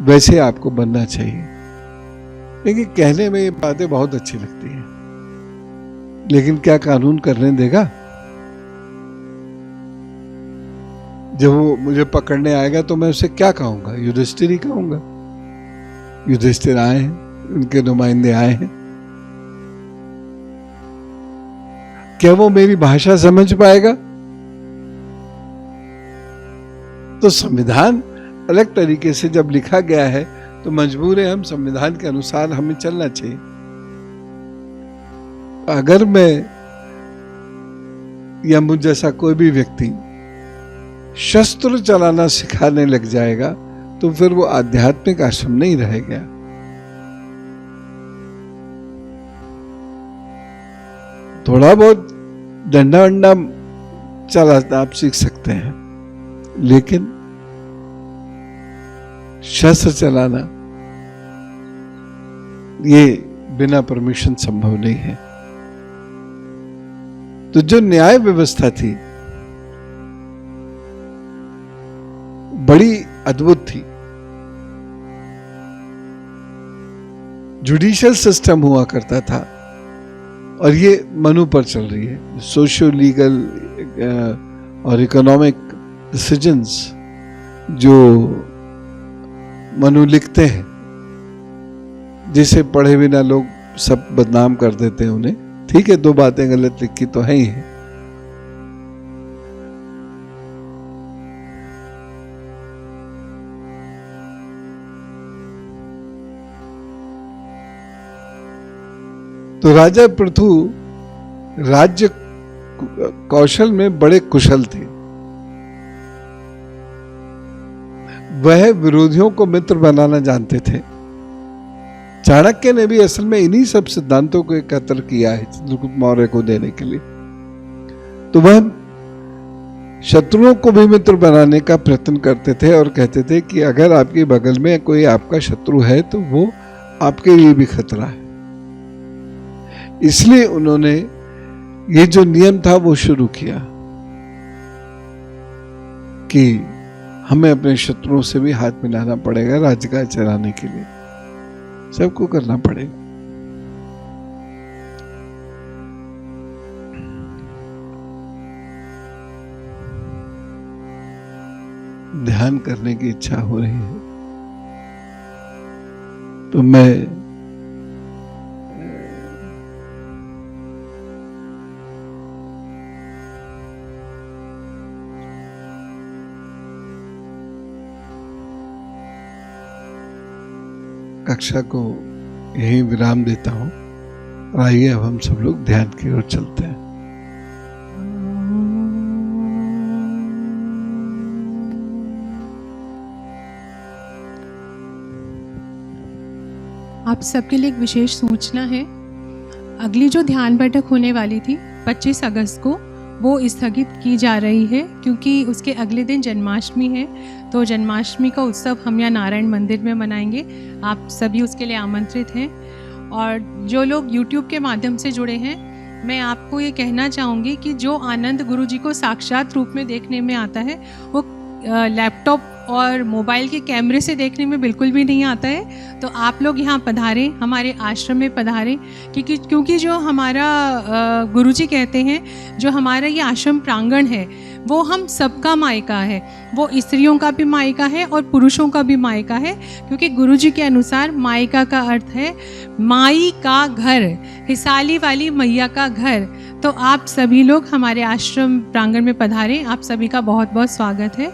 वैसे आपको बनना चाहिए। लेकिन कहने में ये बातें बहुत अच्छी लगती हैं, लेकिन क्या कानून करने देगा? जब वो मुझे पकड़ने आएगा तो मैं उसे क्या कहूंगा? युधिष्ठिर ही कहूंगा। युधिष्ठिर आए हैं, उनके नुमाइंदे आए हैं, क्या वो मेरी भाषा समझ पाएगा? तो संविधान अलग तरीके से जब लिखा गया है तो मजबूर है हम, संविधान के अनुसार हमें चलना चाहिए। अगर मैं या मुझ जैसा कोई भी व्यक्ति शस्त्र चलाना सिखाने लग जाएगा तो फिर वो आध्यात्मिक आश्रम नहीं रहेगा। थोड़ा बहुत डंडा वंडा चलाना आप सीख सकते हैं, लेकिन शस्त्र चलाना ये बिना परमिशन संभव नहीं है। तो जो न्याय व्यवस्था थी बड़ी अद्भुत थी। जुडिशियल सिस्टम हुआ करता था और ये मनु पर चल रही है। सोशियो लीगल और इकोनॉमिक डिसीजंस जो मनु लिखते हैं, जिसे पढ़े बिना लोग सब बदनाम कर देते हैं उन्हें। ठीक है, 2 बातें गलत लिखी तो है ही है। तो राजा पृथु राज्य कौशल में बड़े कुशल थे। वह विरोधियों को मित्र बनाना जानते थे। चाणक्य ने भी असल में इन्हीं सब सिद्धांतों को एकत्र किया है चित्रगुप्त मौर्य को देने के लिए। तो वह शत्रुओं को भी मित्र बनाने का प्रयत्न करते थे और कहते थे कि अगर आपके बगल में कोई आपका शत्रु है तो वो आपके लिए भी खतरा है। इसलिए उन्होंने ये जो नियम था वो शुरू किया कि हमें अपने शत्रुओं से भी हाथ मिलाना पड़ेगा, राज्यकाल चलाने के लिए सबको करना पड़ेगा। ध्यान करने की इच्छा हो रही है तो मैं कक्षा को यहीं विराम देता हूं। आइए अब हम सब लोग ध्यान की ओर चलते हैं। आप सबके लिए एक विशेष सूचना है। अगली जो ध्यान बैठक होने वाली थी 25 अगस्त को, वो स्थगित की जा रही है क्योंकि उसके अगले दिन जन्माष्टमी है। तो जन्माष्टमी का उत्सव हम यहाँ नारायण मंदिर में मनाएंगे। आप सभी उसके लिए आमंत्रित हैं। और जो लोग YouTube के माध्यम से जुड़े हैं, मैं आपको ये कहना चाहूँगी कि जो आनंद गुरु जी को साक्षात रूप में देखने में आता है वो लैपटॉप और मोबाइल के कैमरे से देखने में बिल्कुल भी नहीं आता है। तो आप लोग यहाँ पधारें, हमारे आश्रम में पधारें, क्योंकि जो हमारा गुरुजी कहते हैं, जो हमारा ये आश्रम प्रांगण है वो हम सबका मायका है। वो स्त्रियों का भी मायका है और पुरुषों का भी मायका है, क्योंकि गुरुजी के अनुसार मायका का अर्थ है माई का घर, हिसाली वाली मैया का घर। तो आप सभी लोग हमारे आश्रम प्रांगण में पधारें। आप सभी का बहुत बहुत स्वागत है।